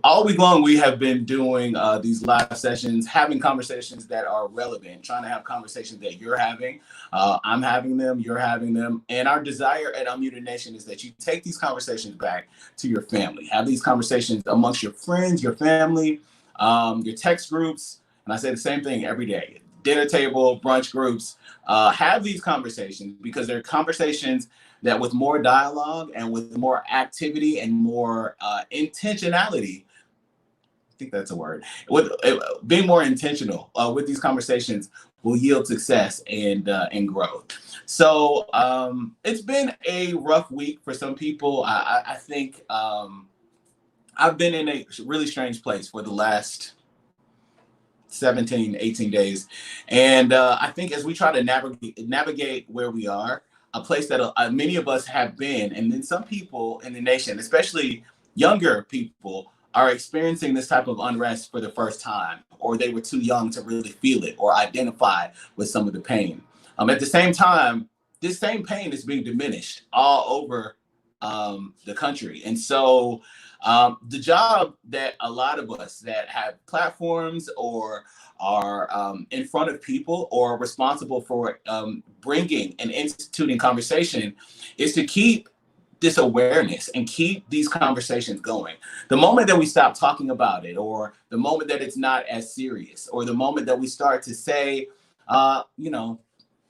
All week long, we have been doing these live sessions, having conversations that are relevant, trying to have conversations that you're having. I'm having them, you're having them. And our desire at Unmuted Nation is that you take these conversations back to your family. Have these conversations amongst your friends, your family, your text groups. And I say the same thing every day. Dinner table, brunch groups. Have these conversations because they're conversations that with more dialogue and with more activity and more intentionality, I think that's a word, with being more intentional with these conversations will yield success and growth. So it's been a rough week for some people. I think I've been in a really strange place for the last 17, 18 days. And I think as we try to navigate where we are, a place that many of us have been, and then some people in the nation, especially younger people, are experiencing this type of unrest for the first time, or they were too young to really feel it or identify with some of the pain. At the same time, this same pain is being diminished all over the country. And so the job that a lot of us that have platforms or are in front of people or responsible for bringing and instituting conversation is to keep this awareness and keep these conversations going. The moment that we stop talking about it, or the moment that it's not as serious, or the moment that we start to say,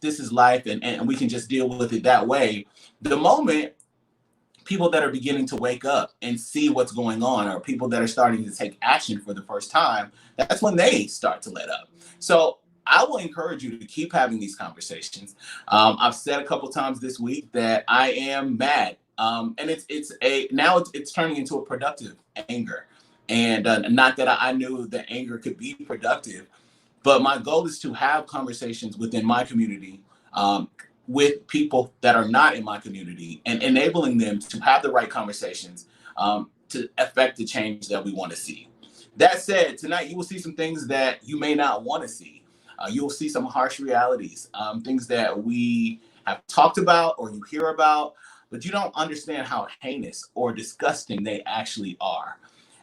this is life and we can just deal with it that way, the moment people that are beginning to wake up and see what's going on, or people that are starting to take action for the first time, that's when they start to let up. So I will encourage you to keep having these conversations. I've said a couple times this week that I am mad, and it's turning into a productive anger, and not that I knew that anger could be productive, but my goal is to have conversations within my community with people that are not in my community, and enabling them to have the right conversations to affect the change that we want to see. That said, tonight you will see some things that you may not want to see. You will see some harsh realities, things that we have talked about or you hear about, but you don't understand how heinous or disgusting they actually are.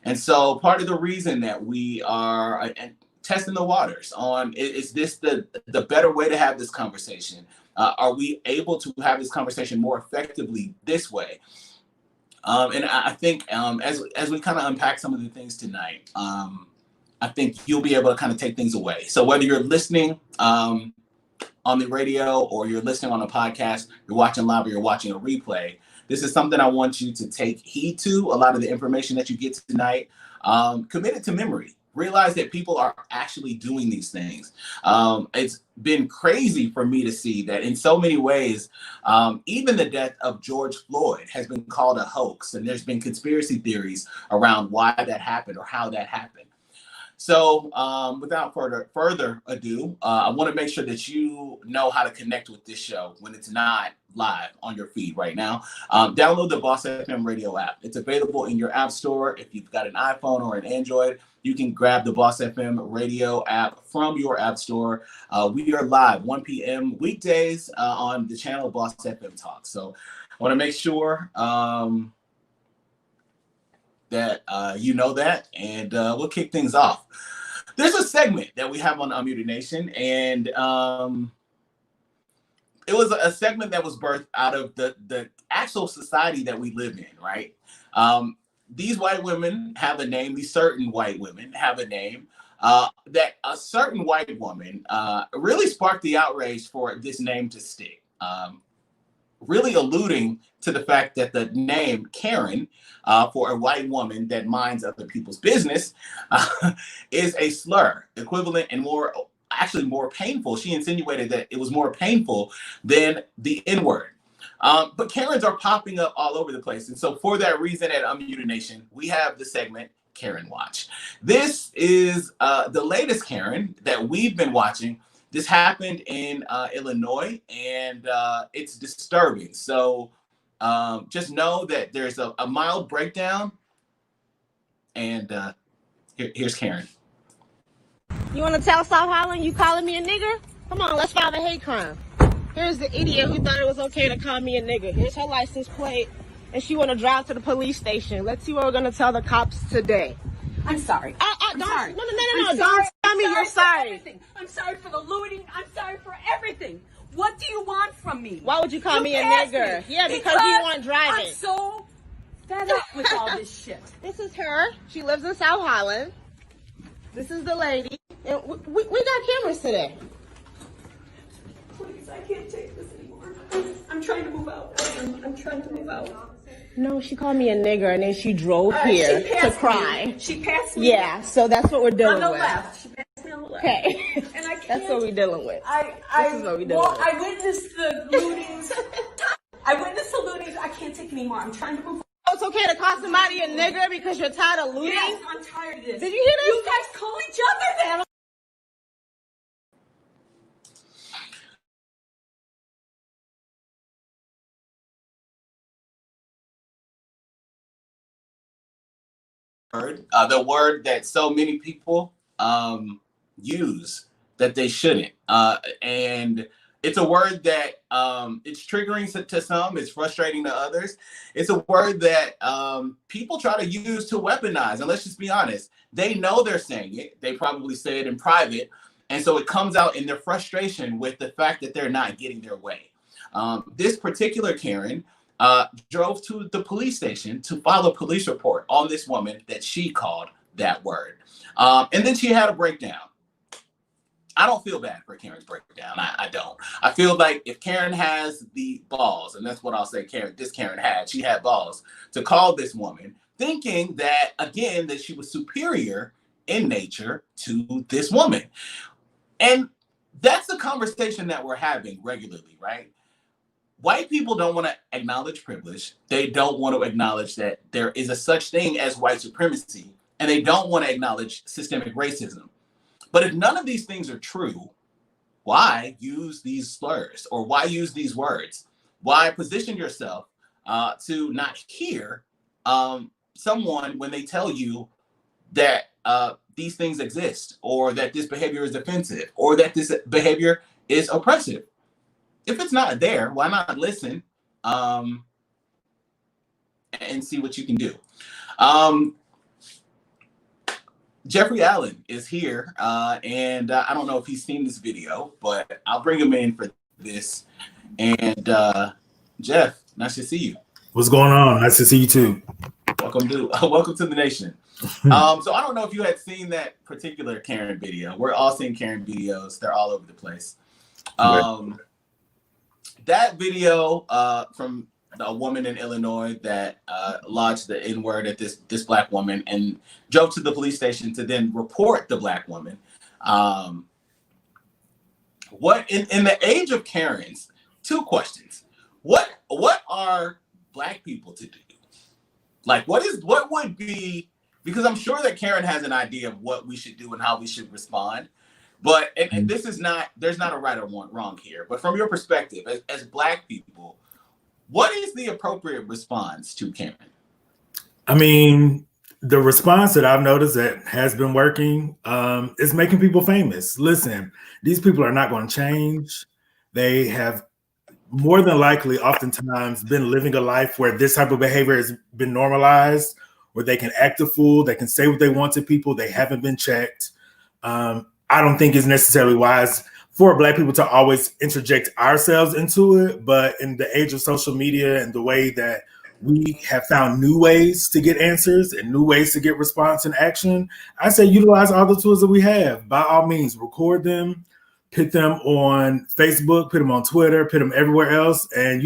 And so part of the reason that we are testing the waters on, is this the better way to have this conversation? Are we able to have this conversation more effectively this way? And I think as we kind of unpack some of the things tonight, I think you'll be able to kind of take things away. So whether you're listening on the radio, or you're listening on a podcast, you're watching live, or you're watching a replay, this is something I want you to take heed to. A lot of the information that you get tonight, commit it to memory. Realize that people are actually doing these things. It's been crazy for me to see that in so many ways, even the death of George Floyd has been called a hoax, and there's been conspiracy theories around why that happened or how that happened. So without further ado, I want to make sure that you know how to connect with this show when it's not live on your feed right now. Download the Boss FM radio app. It's available in your app store. If you've got an iPhone or an Android, you can grab the Boss FM radio app from your app store. We are live 1 p.m. weekdays on the channel Boss FM Talk. So I want to make sure that you know that, and we'll kick things off. There's a segment that we have on Unmuted Nation, and it was a segment that was birthed out of the actual society that we live in, right? These white women have a name. These certain white women have a name. That a certain white woman really sparked the outrage for this name to stick. Really alluding to the fact that the name Karen, for a white woman that minds other people's business, is a slur, equivalent and more painful. She insinuated that it was more painful than the N-word. But Karens are popping up all over the place. And so for that reason at Unmuted Nation, we have the segment Karen Watch. This is the latest Karen that we've been watching. This happened in Illinois, and it's disturbing. So just know that there's a mild breakdown, and here's Karen. You want to tell South Holland you calling me a nigger? Come on, let's file a hate crime. Here's the idiot who thought it was okay to call me a nigger. Here's her license plate. and she want to drive to the police station. Let's see what we're gonna tell the cops today. I'm sorry. I'm sorry. No. I'm Don't tell me sorry you're for sorry. everything. I'm sorry for the looting. I'm sorry for everything. What do you want from me? Why would you call me a passed nigger? me. Yeah, because you weren't driving. I'm so fed up with all this shit. This is her. She lives in South Holland. This is the lady. And we got cameras today. Please, I can't take this anymore. I'm trying to move out. I'm trying to move out. No, she called me a nigger and then she drove here to cry. She passed me. Yeah, so that's what we're dealing with. On the left. She passed me on the left. Okay. And I can't. That's what we're dealing with. This is what we're dealing with. I witnessed the lootings. I can't take anymore. I'm trying to move out. Oh, it's okay to call somebody a nigger because you're tired of looting? Yes, I'm tired of this. Did you hear this? You guys call each other that. The word that so many people use that they shouldn't. And it's a word that it's triggering to some, it's frustrating to others. It's a word that people try to use to weaponize. And let's just be honest, they know they're saying it. They probably say it in private. And so it comes out in their frustration with the fact that they're not getting their way. This particular Karen drove to the police station to file a police report on this woman that she called that word. And then she had a breakdown. I don't feel bad for Karen's breakdown. I don't. I feel like if Karen has the balls, and that's what I'll say Karen had, she had balls to call this woman thinking that, again, that she was superior in nature to this woman. And that's the conversation that we're having regularly, right? White people don't want to acknowledge privilege. They don't want to acknowledge that there is a such thing as white supremacy, and they don't want to acknowledge systemic racism. But if none of these things are true, why use these slurs or why use these words? Why position yourself to not hear someone when they tell you that these things exist, or that this behavior is offensive, or that this behavior is oppressive? If it's not there, why not listen and see what you can do? Jeffrey Allen is here, and I don't know if he's seen this video, but I'll bring him in for this. And Jeff, nice to see you. What's going on? Nice to see you too. Welcome to the nation. So I don't know if you had seen that particular Karen video. We're all seeing Karen videos. They're all over the place. That video from a woman in Illinois that lodged the N-word at this black woman and drove to the police station to then report the black woman. What in the age of Karens? Two questions. What are black people to do? Like, what would be, because I'm sure that Karen has an idea of what we should do and how we should respond. But and this is not, there's not a right or wrong here. But from your perspective, as black people, what is the appropriate response to Karen? I mean, the response that I've noticed that has been working is making people famous. Listen, these people are not going to change. They have more than likely, oftentimes, been living a life where this type of behavior has been normalized, where they can act a fool, they can say what they want to people, they haven't been checked. I don't think it's necessarily wise for black people to always interject ourselves into it, but in the age of social media and the way that we have found new ways to get answers and new ways to get response and action, I say utilize all the tools that we have. By all means, record them, put them on Facebook, put them on Twitter, put them everywhere else, and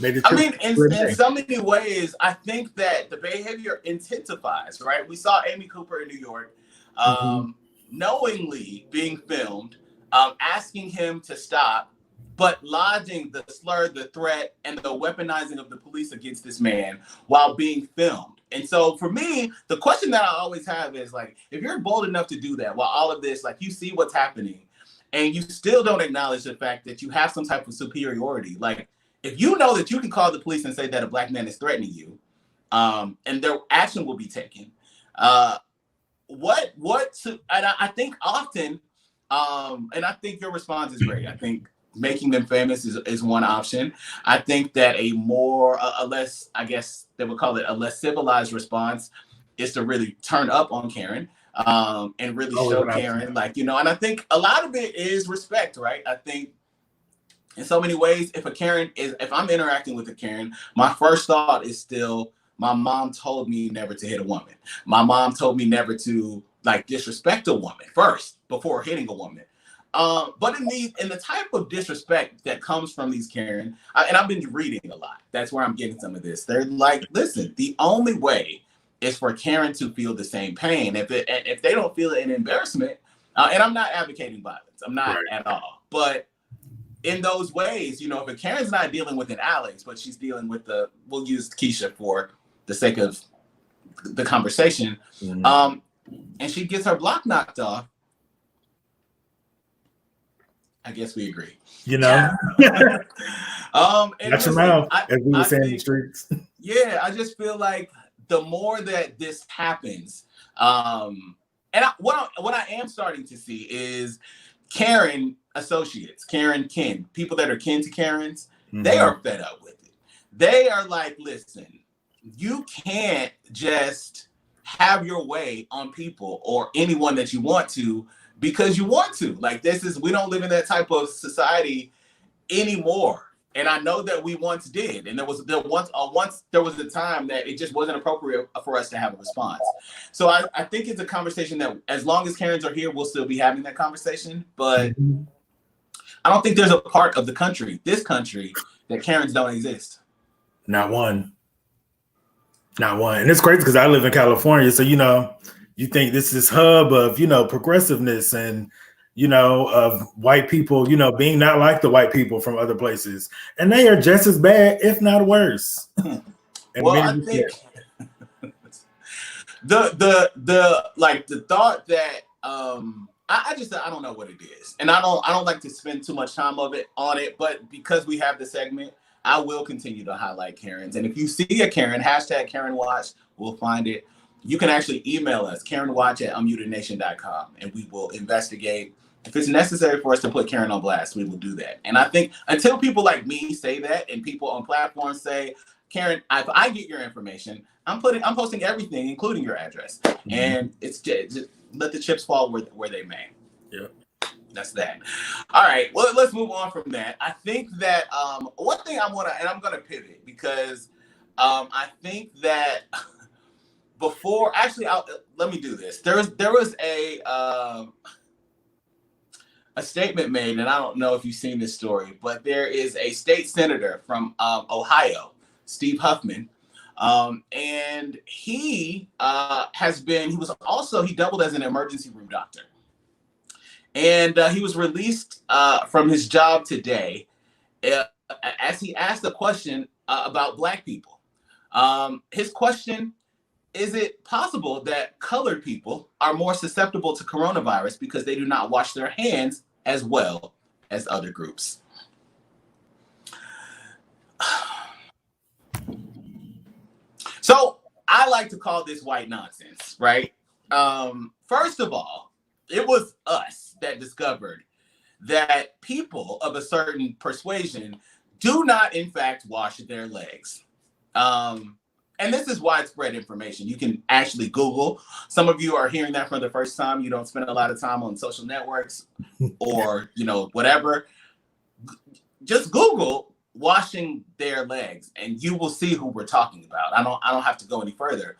maybe. I mean, in so many ways, I think that the behavior intensifies, right? We saw Amy Cooper in New York knowingly being filmed, asking him to stop, but lodging the slur, the threat, and the weaponizing of the police against this man while being filmed. And so for me, the question that I always have is, like, if you're bold enough to do that while all of this, like, you see what's happening and you still don't acknowledge the fact that you have some type of superiority, like, if you know that you can call the police and say that a black man is threatening you, and their action will be taken, and I think often, and I think your response is great. I think making them famous is one option. I think that a less, I guess they would call it a less civilized response is to really turn up on Karen, and really show Karen, like, you know, and I think a lot of it is respect, right? I think in so many ways, if I'm interacting with a Karen, my first thought is still, my mom told me never to hit a woman. My mom told me never to like disrespect a woman first before hitting a woman. But in the type of disrespect that comes from these Karen, and I've been reading a lot. That's where I'm getting some of this. They're like, listen, the only way is for Karen to feel the same pain. If they don't feel it an embarrassment, and I'm not advocating violence, I'm not at all. But in those ways, you know, if a Karen's not dealing with an Alex, but she's dealing with we'll use Keisha for the sake of the conversation, and she gets her block knocked off, I guess we agree. You know? And watch your mouth, as we were saying in the streets. Yeah, I just feel like the more that this happens, what I am starting to see is Karen associates, Karen kin, people that are kin to Karens, they are fed up with it. They are like, listen, you can't just have your way on people or anyone that you want to because you want to. Like, we don't live in that type of society anymore. And I know that we once did. And there was a time that it just wasn't appropriate for us to have a response. So I think it's a conversation that as long as Karens are here, we'll still be having that conversation. But I don't think there's a part of this country, that Karens don't exist. Not one. And it's crazy because I live in California. So, you know, you think this is hub of, you know, progressiveness and, you know, of white people, you know, being not like the white people from other places. And they are just as bad, if not worse. Well, I think the thought that I don't know what it is. And I don't like to spend too much time on it, but because we have the segment, I will continue to highlight Karens. And if you see a Karen, #KarenWatch, we'll find it. You can actually email us, KarenWatch@unmutednation.com, and we will investigate. If it's necessary for us to put Karen on blast, we will do that. And I think until people like me say that, and people on platforms say, Karen, if I get your information, I'm posting everything, including your address. And it's just let the chips fall where they may. Yeah. That's that. All right. Well, let's move on from that. I think that one thing I'm gonna pivot because I think that before, actually, let me do this. There was a statement made, and I don't know if you've seen this story, but there is a state senator from Ohio, Steve Huffman, and he he doubled as an emergency room doctor. And he was released from his job today as he asked a question about Black people. His question, is it possible that colored people are more susceptible to coronavirus because they do not wash their hands as well as other groups? So I like to call this white nonsense, right? First of all, it was us that discovered that people of a certain persuasion do not, in fact, wash their legs. And this is widespread information. You can actually Google. Some of you are hearing that for the first time. You don't spend a lot of time on social networks or, you know, whatever. Just Google washing their legs and you will see who we're talking about. I don't have to go any further.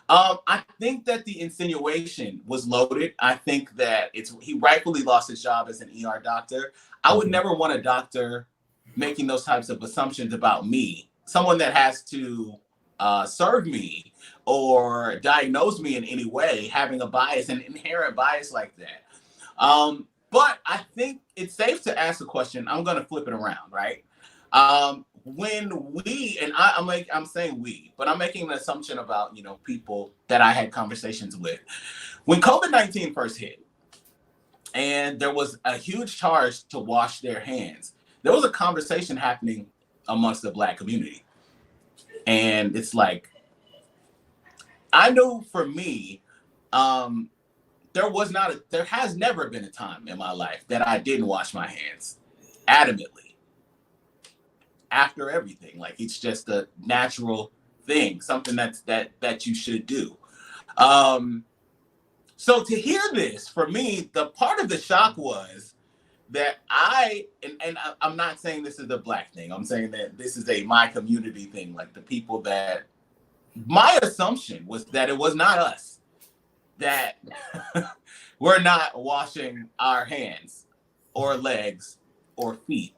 I think that the insinuation was loaded. I think that he rightfully lost his job as an ER doctor. I would never want a doctor making those types of assumptions about me, someone that has to serve me or diagnose me in any way, having a bias, an inherent bias like that. But I think it's safe to ask the question. I'm going to flip it around, right? When we, and I'm saying we, but I'm making an assumption about, you know, people that I had conversations with. When COVID-19 first hit and there was a huge charge to wash their hands, there was a conversation happening amongst the Black community. And it's like, I know for me, there has never been a time in my life that I didn't wash my hands adamantly after everything. Like it's just a natural thing, something that you should do. So to hear this, for me, the part of the shock was that I'm not saying this is a Black thing. I'm saying that this is my community thing. Like the people that, my assumption was that it was not us, that we're not washing our hands or legs or feet.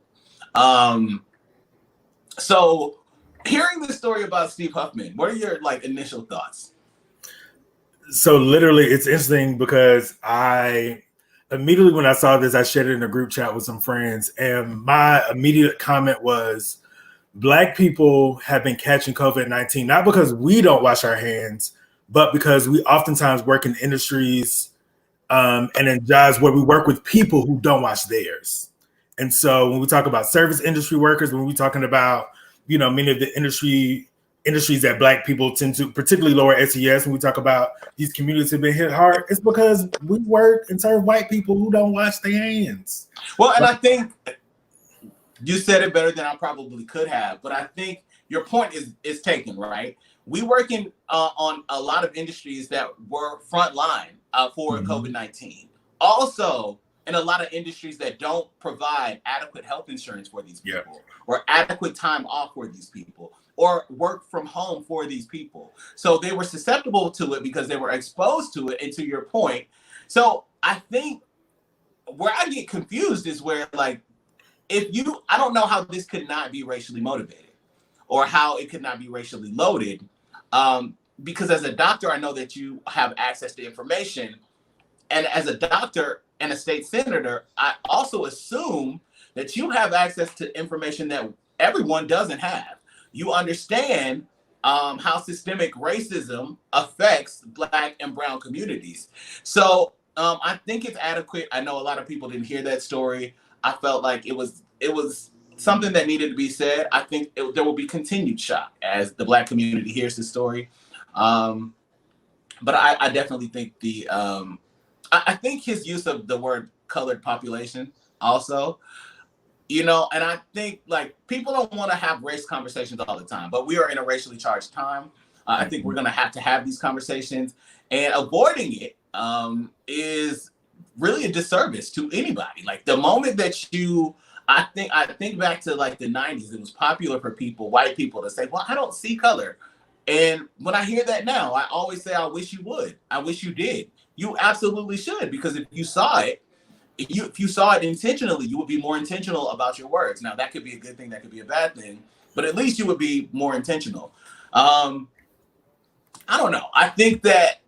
So hearing this story about Steve Huffman, what are your like initial thoughts? So literally, it's interesting because I immediately when I saw this, I shared it in a group chat with some friends, and my immediate comment was, Black people have been catching COVID-19 not because we don't wash our hands, but because we oftentimes work in industries and in jobs where we work with people who don't wash theirs. And so when we talk about service industry workers, when we're talking about, many of the industries that Black people tend to, particularly lower SES, when we talk about these communities have been hit hard, it's because we work and serve white people who don't wash their hands. Well, and I think you said it better than I probably could have, but I think your point is taken, right? We work in on a lot of industries that were frontline for COVID-19. Also, in a lot of industries that don't provide adequate health insurance for these people, or adequate time off for these people, or work from home for these people. So they were susceptible to it because they were exposed to it. And to your point, so I think where I get confused is where, like, I don't know how this could not be racially motivated or how it could not be racially loaded. Because as a doctor, I know that you have access to information. And as a doctor and a state senator, I also assume that you have access to information that everyone doesn't have. You understand how systemic racism affects Black and brown communities. So I think it's adequate. I know a lot of people didn't hear that story. I felt like it was something that needed to be said. I think there will be continued shock as the Black community hears the story. But I definitely think I think his use of the word colored population also, and I think like people don't want to have race conversations all the time, but we are in a racially charged time. I think we're going to have these conversations, and avoiding it is really a disservice to anybody. Like the moment that I think back to like the 90s, it was popular for white people to say, well, I don't see color. And when I hear that now, I always say, I wish you would. I wish you did. You absolutely should, because if you saw it, if you saw it intentionally, you would be more intentional about your words. Now, that could be a good thing, that could be a bad thing, but at least you would be more intentional. I don't know. I think that,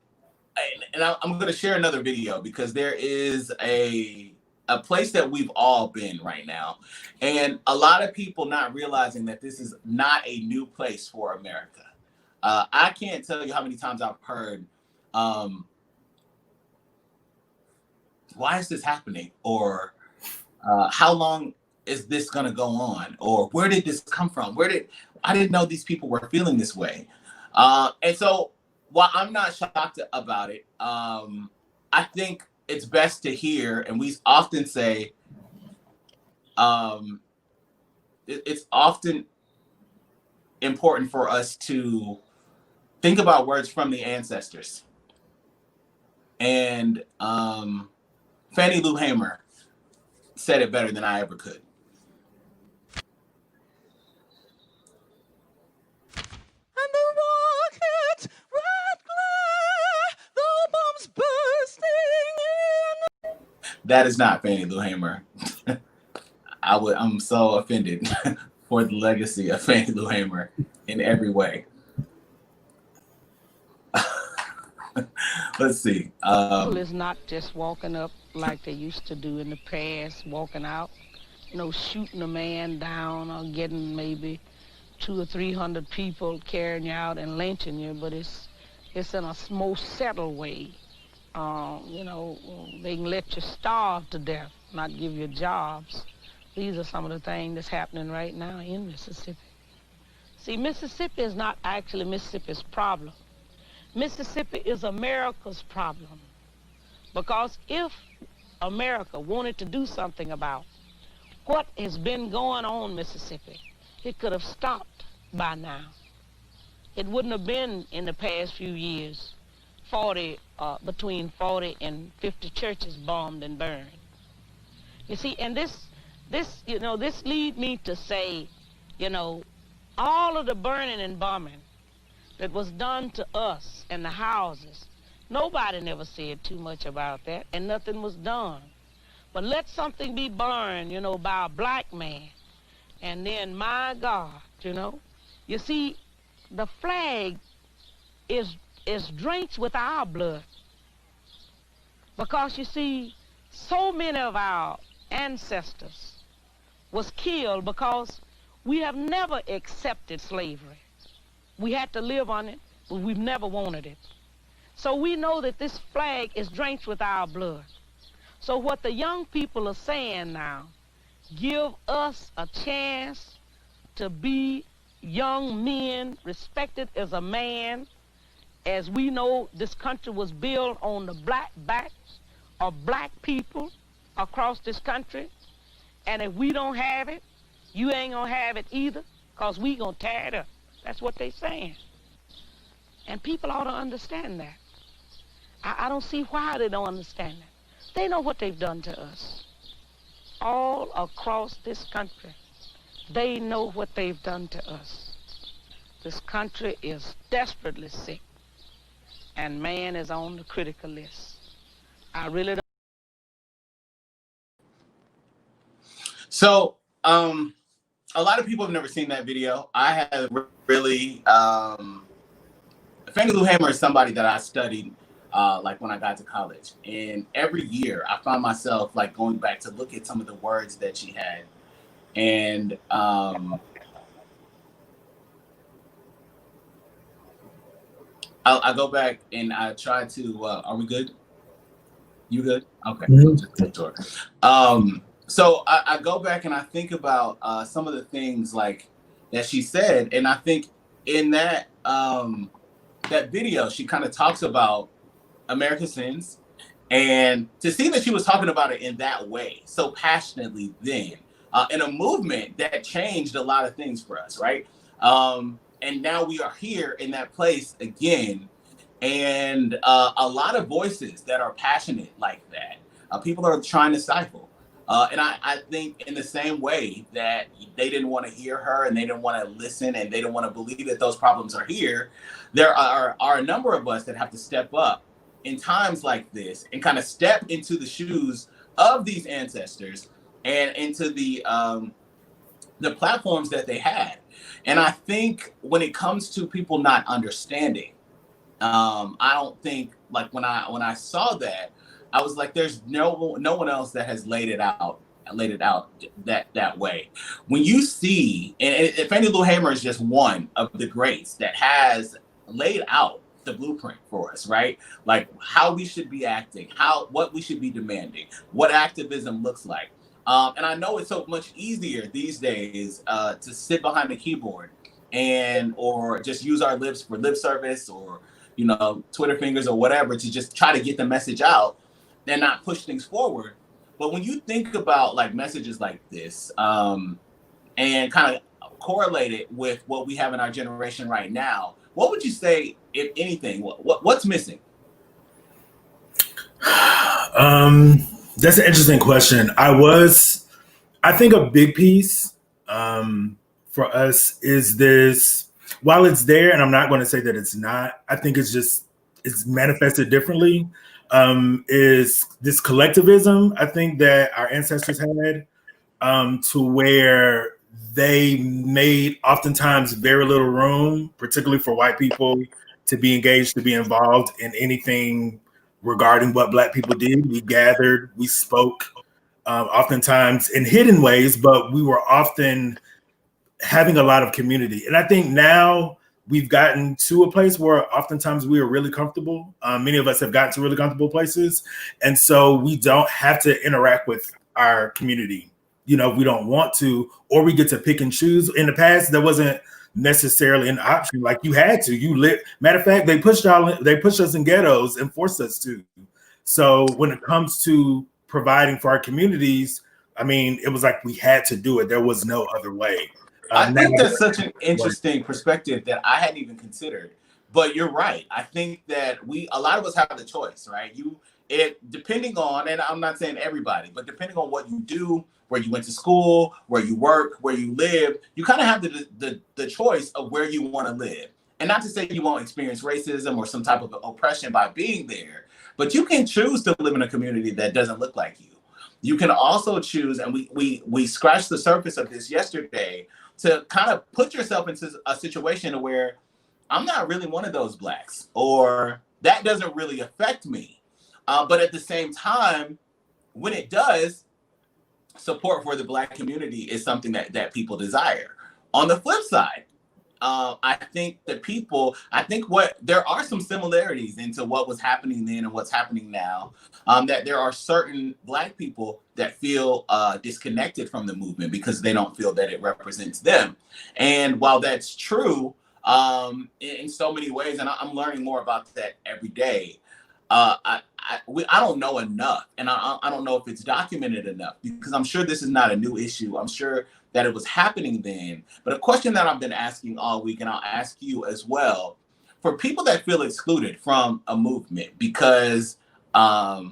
and I'm going to share another video because there is a place that we've all been right now, and a lot of people not realizing that this is not a new place for America. I can't tell you how many times I've heard, why is this happening? Or how long is this going to go on? Or where did this come from? I didn't know these people were feeling this way. And so while I'm not shocked about it, I think it's best to hear, and we often say, it's often important for us to think about words from the ancestors. And Fannie Lou Hamer said it better than I ever could. And the rocket red glare, the bombs bursting in. That is not Fannie Lou Hamer. I'm so offended for the legacy of Fannie Lou Hamer in every way. Let's see. People is not just walking up like they used to do in the past, walking out, shooting a man down or getting maybe 200 or 300 people carrying you out and lynching you, but it's in a more settled way. They can let you starve to death, not give you jobs. These are some of the things that's happening right now in Mississippi. See, Mississippi is not actually Mississippi's problem. Mississippi is America's problem. Because if America wanted to do something about what has been going on, Mississippi, it could have stopped by now. It wouldn't have been in the past few years between 40 and 50 churches bombed and burned. You see, and this lead me to say, all of the burning and bombing that was done to us and the houses, nobody never said too much about that, and nothing was done. But let something be burned, by a black man, and then, my God, you see, the flag is drenched with our blood. Because, you see, so many of our ancestors was killed because we have never accepted slavery. We had to live on it, but we've never wanted it. So we know that this flag is drenched with our blood. So what the young people are saying now, give us a chance to be young men, respected as a man, as we know this country was built on the black backs of black people across this country. And if we don't have it, you ain't gonna have it either, because we gonna tear it up. That's what they saying. And people ought to understand that. I don't see why they don't understand that. They know what they've done to us. All across this country, they know what they've done to us. This country is desperately sick, and man is on the critical list. I really don't. So, a lot of people have never seen that video. I have really, Fannie Lou Hamer is somebody that I studied like when I got to college. And every year I found myself like going back to look at some of the words that she had. And I go back and I try to, are we good? You good? Okay. Mm-hmm. So I go back and I think about some of the things like that she said. And I think in that that video, she kind of talks about American sins, and to see that she was talking about it in that way, so passionately then, in a movement that changed a lot of things for us, right? And now we are here in that place again, and a lot of voices that are passionate like that, people are trying to stifle. And I think in the same way that they didn't want to hear her and they didn't want to listen and they didn't want to believe that those problems are here, there are a number of us that have to step up in times like this and kind of step into the shoes of these ancestors and into the platforms that they had. And I think when it comes to people not understanding, I don't think, like when I saw that, I was like, there's no one else that has laid it out that way. When you see, and Fannie Lou Hamer is just one of the greats that has laid out the blueprint for us, right? Like how we should be acting, what we should be demanding, what activism looks like. And I know it's so much easier these days to sit behind the keyboard or just use our lips for lip service or, Twitter fingers or whatever to just try to get the message out and not push things forward. But when you think about like messages like this and kind of correlate it with what we have in our generation right now, what would you say, if anything, what's missing? That's an interesting question. I think a big piece for us is this, while it's there, and I'm not going to say that it's not, I think it's manifested differently, is this collectivism, I think, that our ancestors had, to where they made oftentimes very little room, particularly for white people, to be engaged, to be involved in anything regarding what Black people did. We gathered, we spoke, oftentimes in hidden ways, but we were often having a lot of community. And I think now we've gotten to a place where oftentimes we are really comfortable. Many of us have gotten to really comfortable places. And so we don't have to interact with our community. We don't want to, or we get to pick and choose. In the past, there wasn't necessarily an option. Like you had to, matter of fact, they pushed us in ghettos and forced us to. So when it comes to providing for our communities, I mean, it was like we had to do it. There was no other way. I Now, think that's such an interesting perspective that I hadn't even considered. But you're right. I think that a lot of us have the choice, right? Depending on, and I'm not saying everybody, but depending on what you do, where you went to school, where you work, where you live, you kind of have the choice of where you want to live. And not to say you won't experience racism or some type of oppression by being there, but you can choose to live in a community that doesn't look like you. You can also choose, and we scratched the surface of this yesterday, to kind of put yourself into a situation where I'm not really one of those blacks, or that doesn't really affect me. But at the same time, when it does, support for the black community is something that people desire. On the flip side, I think there are some similarities into what was happening then and what's happening now. That there are certain black people that feel disconnected from the movement because they don't feel that it represents them. And while that's true in so many ways, and I'm learning more about that every day, I don't know enough, and I don't know if it's documented enough, because I'm sure this is not a new issue. I'm sure that it was happening then. But a question that I've been asking all week, and I'll ask you as well, for people that feel excluded from a movement because a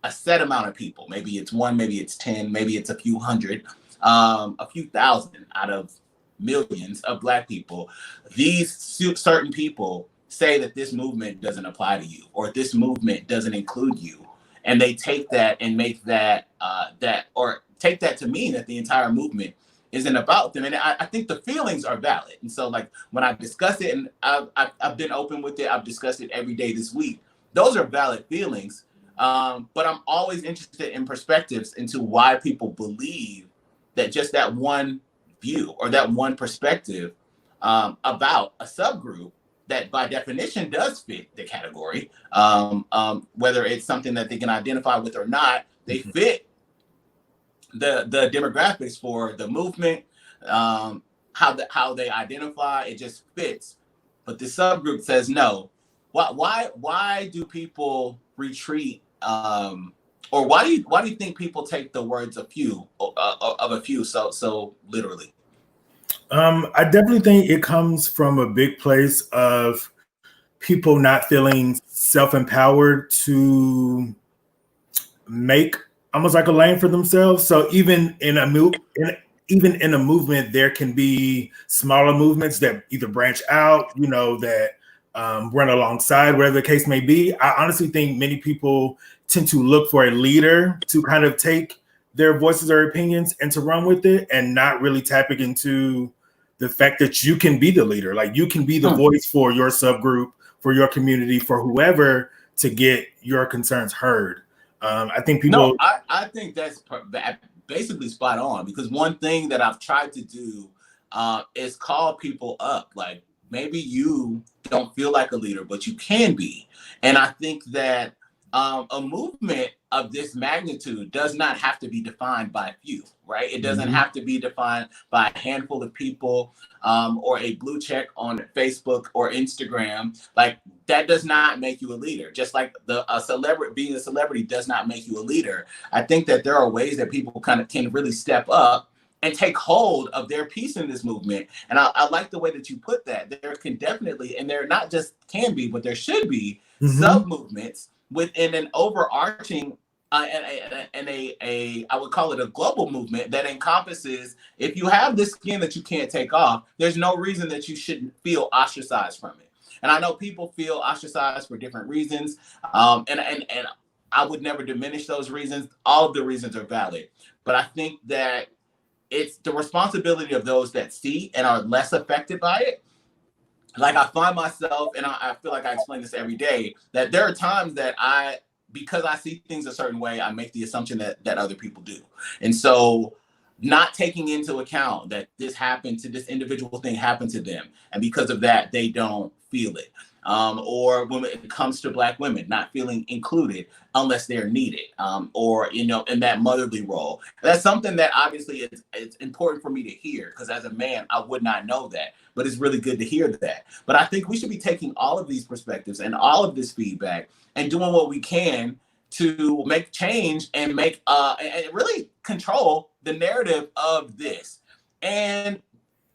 set amount of people, maybe it's one, maybe it's 10, maybe it's a few hundred, a few thousand out of millions of black people, these certain people say that this movement doesn't apply to you, or this movement doesn't include you, and they take that and make that take that to mean that the entire movement isn't about them. And I think the feelings are valid. And so, like, when I discuss it, and I've been open with it, I've discussed it every day this week, those are valid feelings. But I'm always interested in perspectives into why people believe that just that one view or that one perspective about a subgroup that by definition does fit the category, whether it's something that they can identify with or not, they fit the demographics for the movement, how they identify, it just fits. But the subgroup says no. Why do people retreat? Or why do you think people take the words of a few so literally? I definitely think it comes from a big place of people not feeling self-empowered to make almost like a lane for themselves. So even in a movement, there can be smaller movements that either branch out, that run alongside, whatever the case may be. I honestly think many people tend to look for a leader to kind of take their voices or opinions and to run with it, and not really tapping into the fact that you can be the leader. Like, you can be the voice for your subgroup, for your community, for whoever, to get your concerns heard. I think people. No, I think that's basically spot on, because one thing that I've tried to do is call people up. Like, maybe you don't feel like a leader, but you can be. And I think that a movement of this magnitude does not have to be defined by a few, right? It doesn't have to be defined by a handful of people or a blue check on Facebook or Instagram. Like, that does not make you a leader. Just like being a celebrity does not make you a leader. I think that there are ways that people kind of can really step up and take hold of their piece in this movement. And I like the way that you put that. There can definitely, and there not just can be, but there should be sub-movements within an overarching and I would call it a global movement that encompasses, if you have this skin that you can't take off, there's no reason that you shouldn't feel ostracized from it. And I know people feel ostracized for different reasons. And I would never diminish those reasons. All of the reasons are valid. But I think that it's the responsibility of those that see and are less affected by it. Like, I find myself, and I feel like I explain this every day, that there are times that because I see things a certain way, I make the assumption that other people do. And so not taking into account that this individual thing happened to them, and because of that, they don't feel it. Or when it comes to Black women, not feeling included unless they're needed, or, in that motherly role. That's something that obviously it's important for me to hear, because as a man, I would not know that, but it's really good to hear that. But I think we should be taking all of these perspectives and all of this feedback and doing what we can to make change and make and really control the narrative of this. And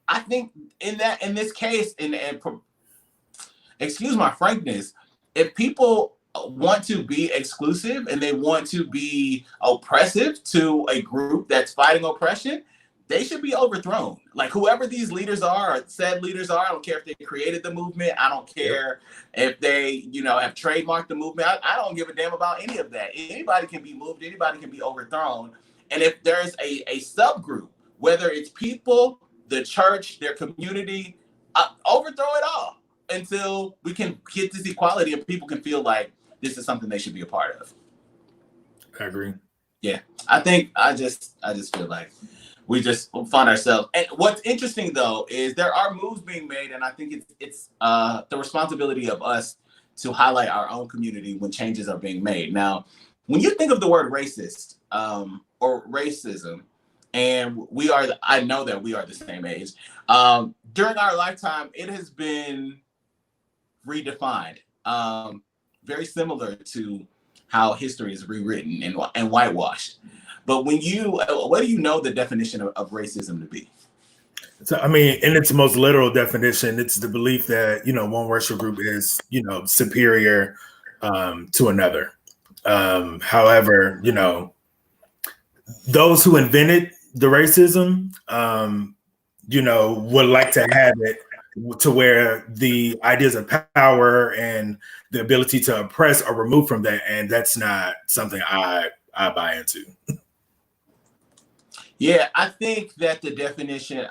I think in this case, and excuse my frankness, if people want to be exclusive and they want to be oppressive to a group that's fighting oppression, they should be overthrown. Like whoever these leaders are, or said leaders are, I don't care if they created the movement. I don't care if they, have trademarked the movement. I don't give a damn about any of that. Anybody can be moved. Anybody can be overthrown. And if there's a subgroup, whether it's people, the church, their community, overthrow it all until we can get this equality and people can feel like this is something they should be a part of. I agree. Yeah, I just feel like we just find ourselves. And what's interesting though is there are moves being made, and I think it's the responsibility of us to highlight our own community when changes are being made. Now, when you think of the word racist or racism, and I know that we are the same age. During our lifetime, it has been redefined, very similar to how history is rewritten and whitewashed. But what do you know the definition of racism to be? So, I mean, in its most literal definition, it's the belief that, one racial group is, superior to another. However, those who invented the racism, would like to have it to where the ideas of power and the ability to oppress are removed from that. And that's not something I buy into. Yeah, I think that the definition,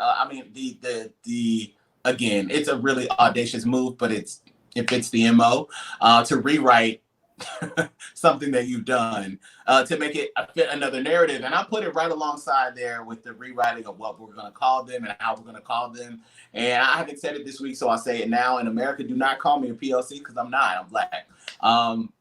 the again, it's a really audacious move, but it fits the MO to rewrite something that you've done to make it fit another narrative. And I put it right alongside there with the rewriting of what we're going to call them and how we're going to call them. And I haven't said it this week, so I'll say it now. In America, do not call me a POC because I'm not. I'm Black.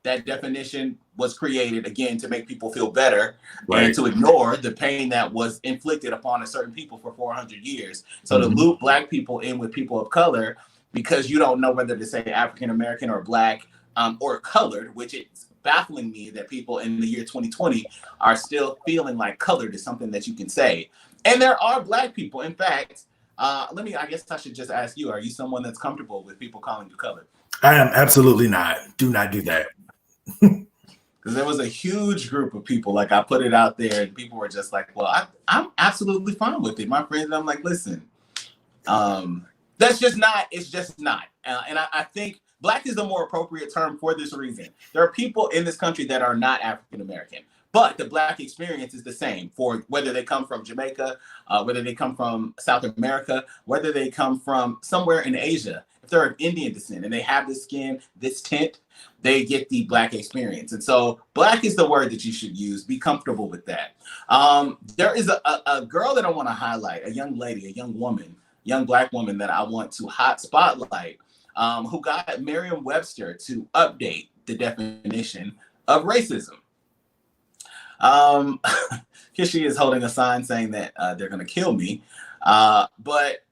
That definition was created, again, to make people feel better and to ignore the pain that was inflicted upon a certain people for 400 years. So to loop Black people in with people of color because you don't know whether to say African American or Black or colored, which it's baffling me that people in the year 2020 are still feeling like colored is something that you can say. And there are Black people. In fact, I guess I should just ask you, are you someone that's comfortable with people calling you colored? I am absolutely not. Do not do that. Because there was a huge group of people, like I put it out there and people were just like, well, I'm absolutely fine with it. My friends, and I'm like, listen, that's just not, it's just not. And I think Black is the more appropriate term for this reason. There are people in this country that are not African American, but the Black experience is the same for whether they come from Jamaica, whether they come from South America, whether they come from somewhere in Asia. If they're of Indian descent and they have this skin, this tint, they get the Black experience. And so Black is the word that you should use. Be comfortable with that. There is a girl that I want to highlight, a young lady, a young woman, young Black woman that I want to hot spotlight, who got Merriam-Webster to update the definition of racism. Here she is holding a sign saying that they're going to kill me. But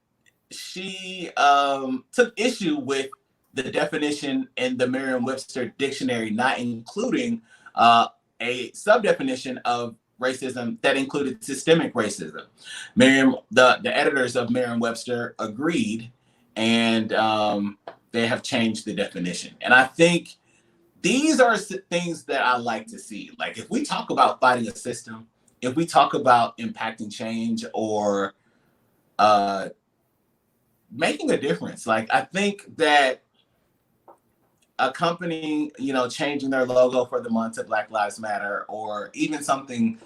she took issue with the definition in the Merriam-Webster dictionary, not including a sub-definition of racism that included systemic racism. The editors of Merriam-Webster agreed, and they have changed the definition. And I think these are things that I like to see. Like if we talk about fighting a system, if we talk about impacting change or making a difference, like I think that a company, changing their logo for the month to Black Lives Matter, or even something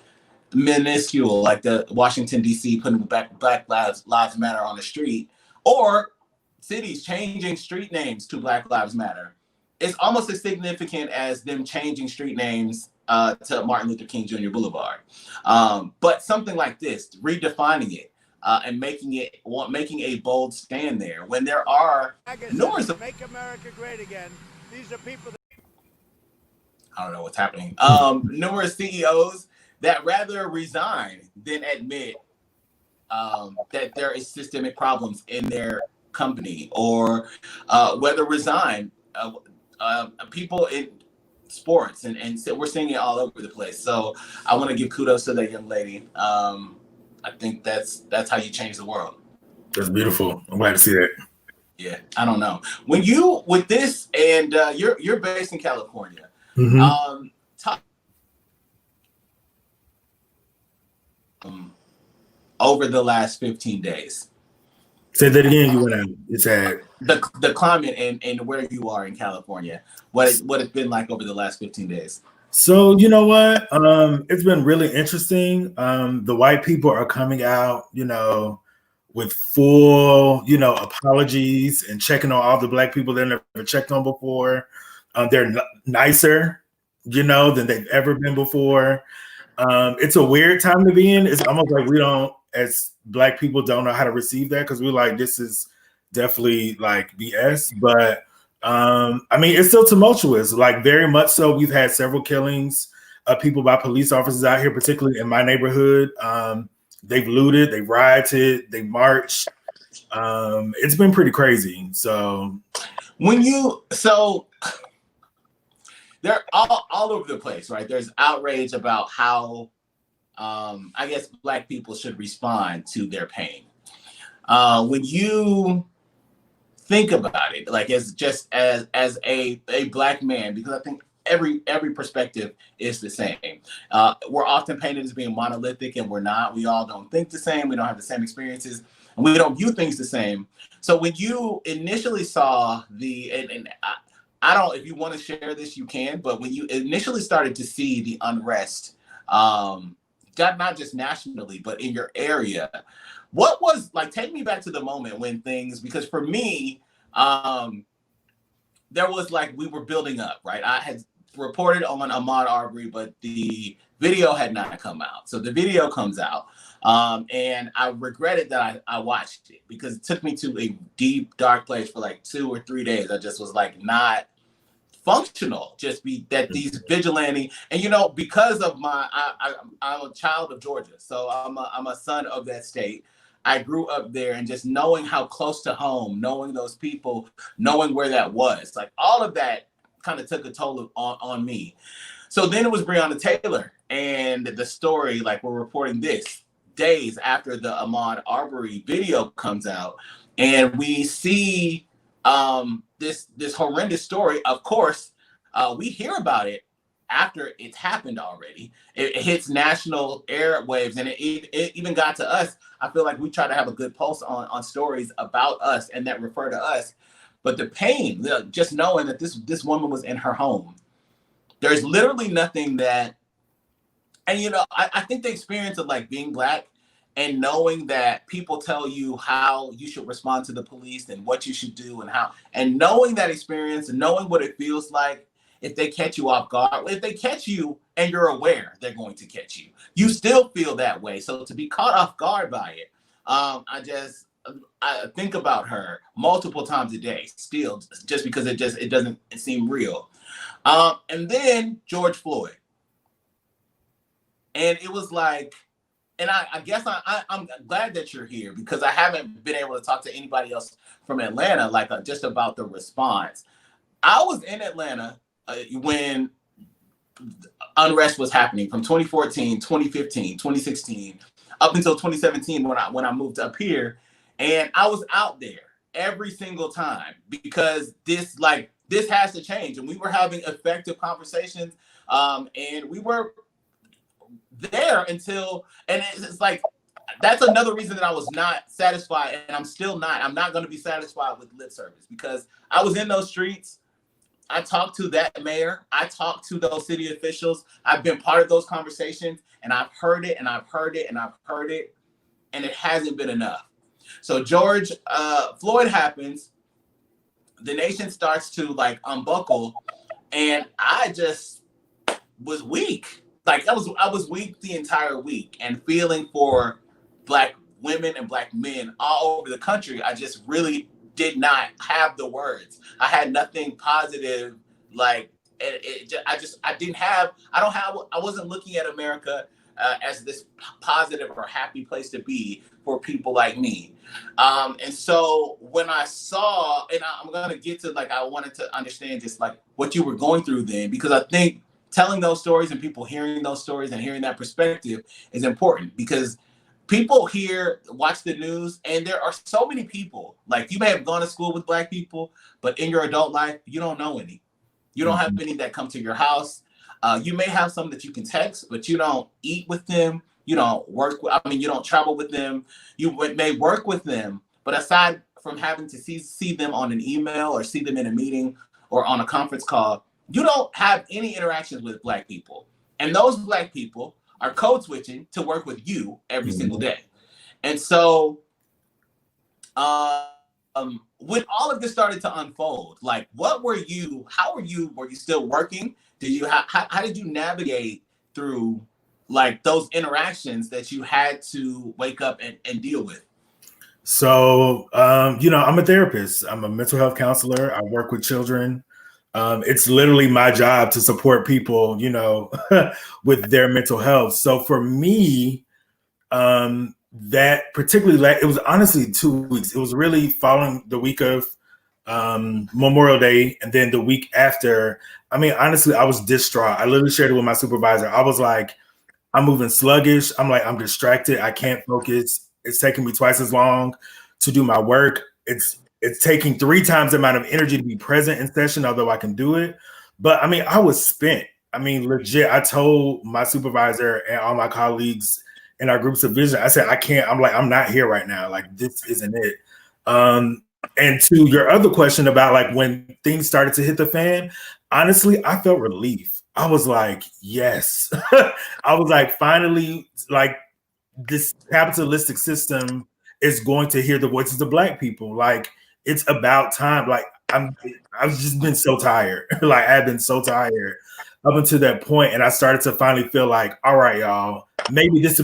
minuscule like the Washington, D.C. putting Black Lives Matter on the street, or cities changing street names to Black Lives Matter, it's almost as significant as them changing street names to Martin Luther King Jr. Boulevard. But something like this, redefining it and making a bold stand there when there are numerous of Make America Great Again. These are people that I don't know what's happening. Numerous CEOs that rather resign than admit that there is systemic problems in their company, or whether resign. People sports, and so we're seeing it all over the place. So I want to give kudos to that young lady. I think that's how you change the world. That's beautiful. I'm glad to see that. Yeah, I don't know. When you with this, and you're based in California. Mm-hmm. Talk over the last 15 days. Say that again. You went out. It's at The climate and where you are in California. What it's been like over the last 15 days. So you know what? It's been really interesting. The white people are coming out, with full, apologies and checking on all the black people they never checked on before. They're nicer, than they've ever been before. It's a weird time to be in. It's almost like we don't, as black people, don't know how to receive that because we're like, this is definitely like BS. But I mean, it's still tumultuous, like very much so. We've had several killings of people by police officers out here, particularly in my neighborhood. They've looted, they've rioted, they marched. It's been pretty crazy. So they're all over the place, right? There's outrage about how I guess black people should respond to their pain. When you think about it, like as a black man, because I think every perspective is the same. We're often painted as being monolithic, and we're not. We all don't think the same. We don't have the same experiences, and we don't view things the same. So when you initially saw I don't, if you want to share this, you can, but when you initially started to see the unrest, not just nationally, but in your area, what was like, take me back to the moment when things, because for me, there was like, we were building up, right? I had reported on Ahmaud Arbery, but the video had not come out. So the video comes out. And I regretted that I watched it because it took me to a deep, dark place for like 2 or 3 days. I just was like, not functional, just be that these vigilante, and because of I'm a child of Georgia, so I'm a son of that state. I grew up there, and just knowing how close to home, knowing those people, knowing where that was, like all of that kind of took a toll on me. So then it was Breonna Taylor, and the story, like we're reporting this days after the Ahmaud Arbery video comes out, and we see this horrendous story. Of course, we hear about it after it's happened already. It hits national airwaves, and it even got to us. I feel like we try to have a good pulse on stories about us and that refer to us. But the pain, just knowing that this woman was in her home, there's literally nothing that, and I think the experience of like being Black and knowing that people tell you how you should respond to the police and what you should do and knowing that experience and knowing what it feels like if they catch you off guard, if they catch you and you're aware they're going to catch you, you still feel that way. So to be caught off guard by it, I think about her multiple times a day still, just because it doesn't seem real. And then George Floyd. And it was like, and I guess I'm glad that you're here because I haven't been able to talk to anybody else from Atlanta, like just about the response. I was in Atlanta when unrest was happening from 2014, 2015, 2016, up until 2017 when I moved up here. And I was out there every single time because this has to change. And we were having effective conversations, and we were there until, and it's like, that's another reason that I was not satisfied, and I'm not going to be satisfied with lip service, because I was in those streets. I talked to that mayor. I talked to those city officials. I've been part of those conversations, and I've heard it, and I've heard it, and I've heard it, and it hasn't been enough. So George Floyd happens. The nation starts to like unbuckle, and I just was weak. Like I was weak the entire week, and feeling for Black women and Black men all over the country. I just really did not have the words. I had nothing positive. Like I wasn't looking at America as this positive or happy place to be for people like me. And so when I saw, and I'm gonna get to like, I wanted to understand just like what you were going through then, because I think telling those stories and people hearing those stories and hearing that perspective is important, because people here watch the news and there are so many people, like you may have gone to school with Black people, but in your adult life, you don't know any. You don't have any that come to your house. You may have some that you can text, but you don't eat with them. You don't work with, I mean, you don't travel with them. You may work with them, but aside from having to see them on an email or see them in a meeting or on a conference call, you don't have any interactions with Black people. And those Black people are code switching to work with you every single day. And so when all of this started to unfold, like how were you still working? How did you navigate through like those interactions that you had to wake up and deal with? So, I'm a therapist. I'm a mental health counselor. I work with children. It's literally my job to support people, with their mental health. So for me, that particularly, it was honestly 2 weeks. It was really following the week of Memorial Day, and then the week after. I mean, honestly, I was distraught. I literally shared it with my supervisor. I was like, I'm moving sluggish. I'm distracted. I can't focus. It's taking me twice as long to do my work. It's taking 3 times the amount of energy to be present in session, although I can do it. But I mean, I was spent. I mean, legit, I told my supervisor and all my colleagues in our groups of vision, I said, I can't, I'm not here right now. Like, this isn't it. And to your other question about like when things started to hit the fan, honestly, I felt relief. I was like, yes. I was like, finally, like this capitalistic system is going to hear the voices of Black people. Like, it's about time. Like, I've just been so tired. Like, I've been so tired up until that point, and I started to finally feel like, all right, y'all, maybe this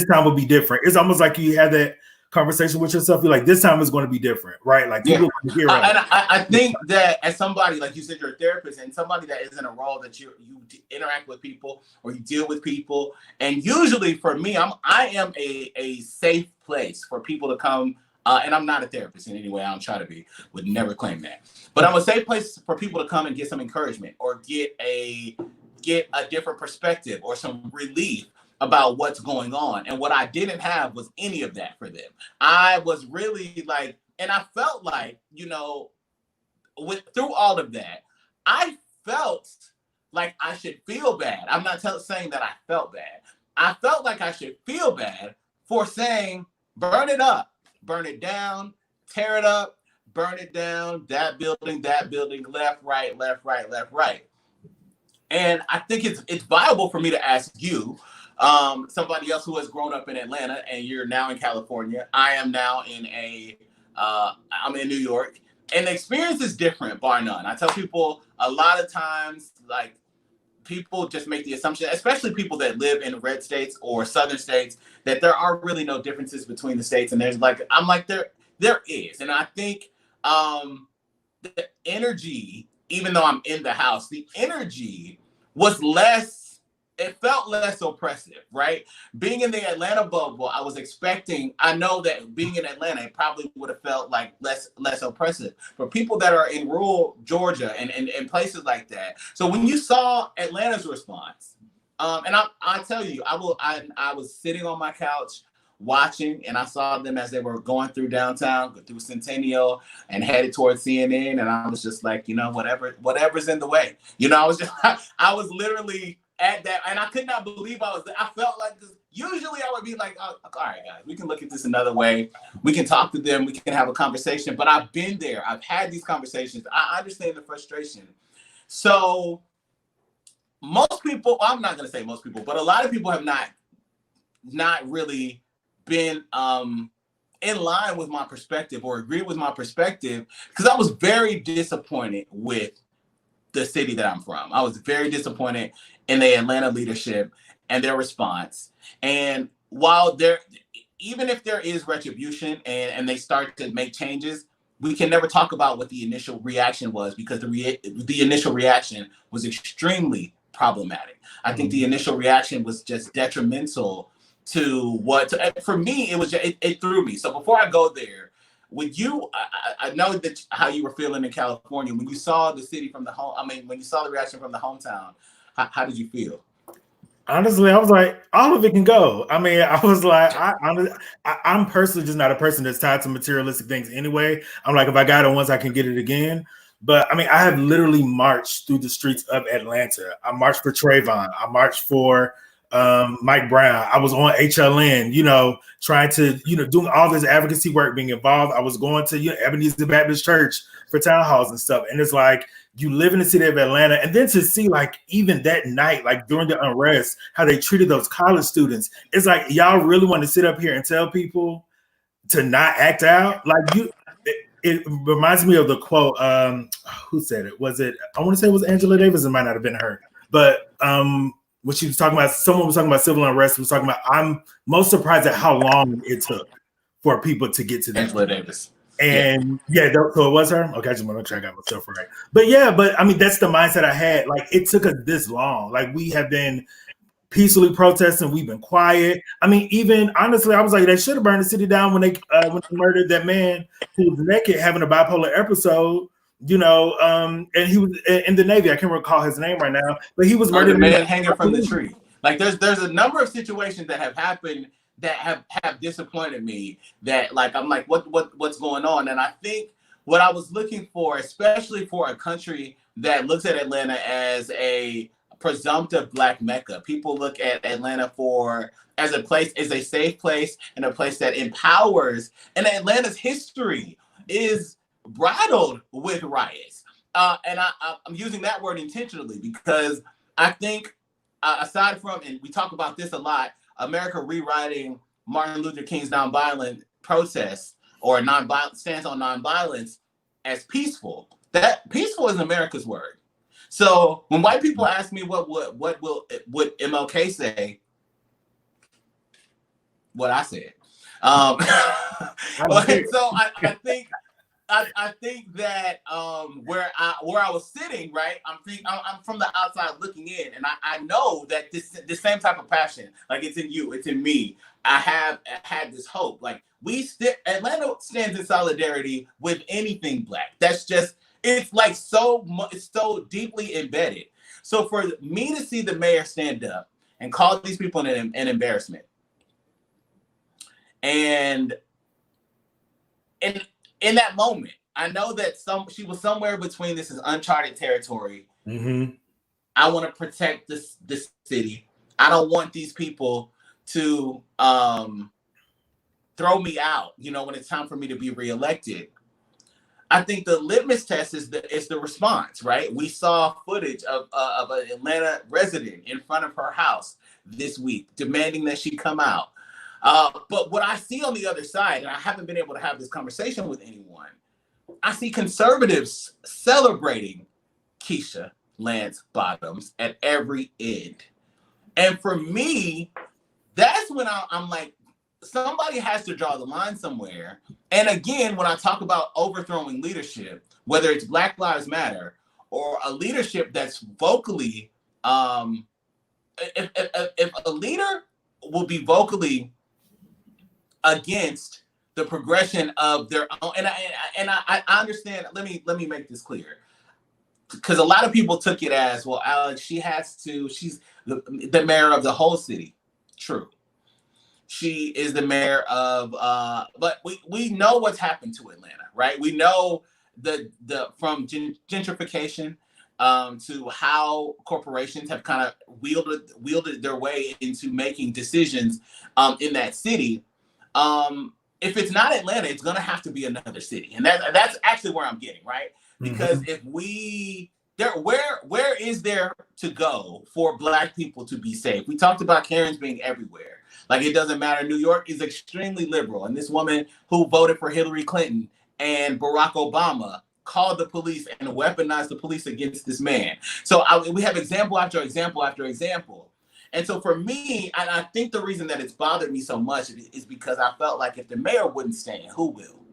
time will be different. It's almost like you had that conversation with yourself. You're like, this time is going to be different, right? Like, people hear and I think that as somebody, like you said, you're a therapist, and somebody that is in a role that you interact with people or you deal with people, and usually for me, I am a safe place for people to come. And I'm not a therapist in any way. I don't try to be. Would never claim that. But I'm a safe place for people to come and get some encouragement or get a different perspective or some relief about what's going on. And what I didn't have was any of that for them. I was really like, and I felt like, through all of that, I felt like I should feel bad. I'm not saying that I felt bad. I felt like I should feel bad for saying, burn it up. Burn it down, tear it up, burn it down, that building, left, right. And I think it's viable for me to ask you, somebody else who has grown up in Atlanta and you're now in California. I am now I'm in New York, and the experience is different, bar none. I tell people a lot of times, like, people just make the assumption, especially people that live in red states or southern states, that there are really no differences between the states. And there is. And I think the energy, even though I'm in the house, the energy was it felt less oppressive, right? Being in the Atlanta bubble, I know that being in Atlanta, it probably would have felt like less oppressive. For people that are in rural Georgia and places like that. So when you saw Atlanta's response, and I tell you, I was sitting on my couch watching, and I saw them as they were going through downtown, through Centennial, and headed towards CNN, and I was just like, whatever's in the way. I was literally at that, and I could not believe I felt like this. Usually I would be like, oh, all right, guys, we can look at this another way. We can talk to them. We can have a conversation. But I've been there. I've had these conversations. I understand the frustration. So most people, I'm not going to say most people, but a lot of people have not really been in line with my perspective or agree with my perspective, because I was very disappointed with the city that I'm from. I was very disappointed in the Atlanta leadership and their response. And while even if there is retribution and they start to make changes, we can never talk about what the initial reaction was, because the initial reaction was extremely problematic. I think the initial reaction was just detrimental to for me, it was just, it threw me. So before I go there, when you, I know that how you were feeling in California when you saw the city from the home. I mean, when you saw the reaction from the hometown, how did you feel? Honestly, I was like, all of it can go. I mean, I was like, I'm personally just not a person that's tied to materialistic things anyway. I'm like, if I got it once, I can get it again. But I mean, I have literally marched through the streets of Atlanta. I marched for Trayvon. I marched for Mike Brown. I was on HLN, trying to, doing all this advocacy work, being involved. I was going to, Ebenezer Baptist Church for town halls and stuff. And it's like, you live in the city of Atlanta, and then to see like even that night, like during the unrest, how they treated those college students. It's like, y'all really want to sit up here and tell people to not act out? Like it reminds me of the quote. Who said it? Was it? I want to say it was Angela Davis. It might not have been her, but when she was talking about, someone was talking about civil unrest. Was talking about, I'm most surprised at how long it took for people to get to that. Angela Davis. And so it was her. Okay, I just want to make sure I got myself right. But I mean, that's the mindset I had. Like, it took us this long. Like, we have been peacefully protesting. We've been quiet. I mean, even honestly, I was like, they should have burned the city down when they murdered that man who was naked having a bipolar episode. And he was in the Navy. I can't recall his name right now, but he was murdered. The man hanging from the tree. Like, there's a number of situations that have happened that have disappointed me, that like I'm like, what's going on? And I think what I was looking for, especially for a country that looks at Atlanta as a presumptive Black Mecca, people look at Atlanta as a safe place and a place that empowers. And Atlanta's history is bridled with riots. And I'm using that word intentionally because I think aside from, and we talk about this a lot, America rewriting Martin Luther King's nonviolent protests or stance on nonviolence as peaceful. That peaceful is America's word. So when white people ask me what would MLK say, what I said. So I think that where I was sitting, right? I'm from the outside looking in, and I know that this same type of passion, like it's in you, it's in me. I have had this hope. Like Atlanta stands in solidarity with anything Black. That's just, it's like it's so deeply embedded. So for me to see the mayor stand up and call these people an embarrassment, and in that moment, I know that she was somewhere between, this is uncharted territory. Mm-hmm. I want to protect this city. I don't want these people to throw me out, when it's time for me to be reelected. I think the litmus test is the response, right? We saw footage of an Atlanta resident in front of her house this week demanding that she come out. But what I see on the other side, and I haven't been able to have this conversation with anyone, I see conservatives celebrating Keisha Lance Bottoms at every end. And for me, that's when I'm like, somebody has to draw the line somewhere. And again, when I talk about overthrowing leadership, whether it's Black Lives Matter or a leadership that's vocally, if a leader will be vocally against the progression of their own, and I understand. Let me make this clear, because a lot of people took it as, well, Alex, she's the mayor of the whole city. True, she is the mayor of, but we know what's happened to Atlanta, right? We know the from gentrification to how corporations have kind of wielded their way into making decisions in that city. If it's not Atlanta, it's going to have to be another city. And that's actually where I'm getting, right? Because if where is there to go for Black people to be safe? We talked about Karens being everywhere. Like, it doesn't matter. New York is extremely liberal. And this woman who voted for Hillary Clinton and Barack Obama called the police and weaponized the police against this man. So we have example after example after example. And so for me, and I think the reason that it's bothered me so much is because I felt like if the mayor wouldn't stand, who will?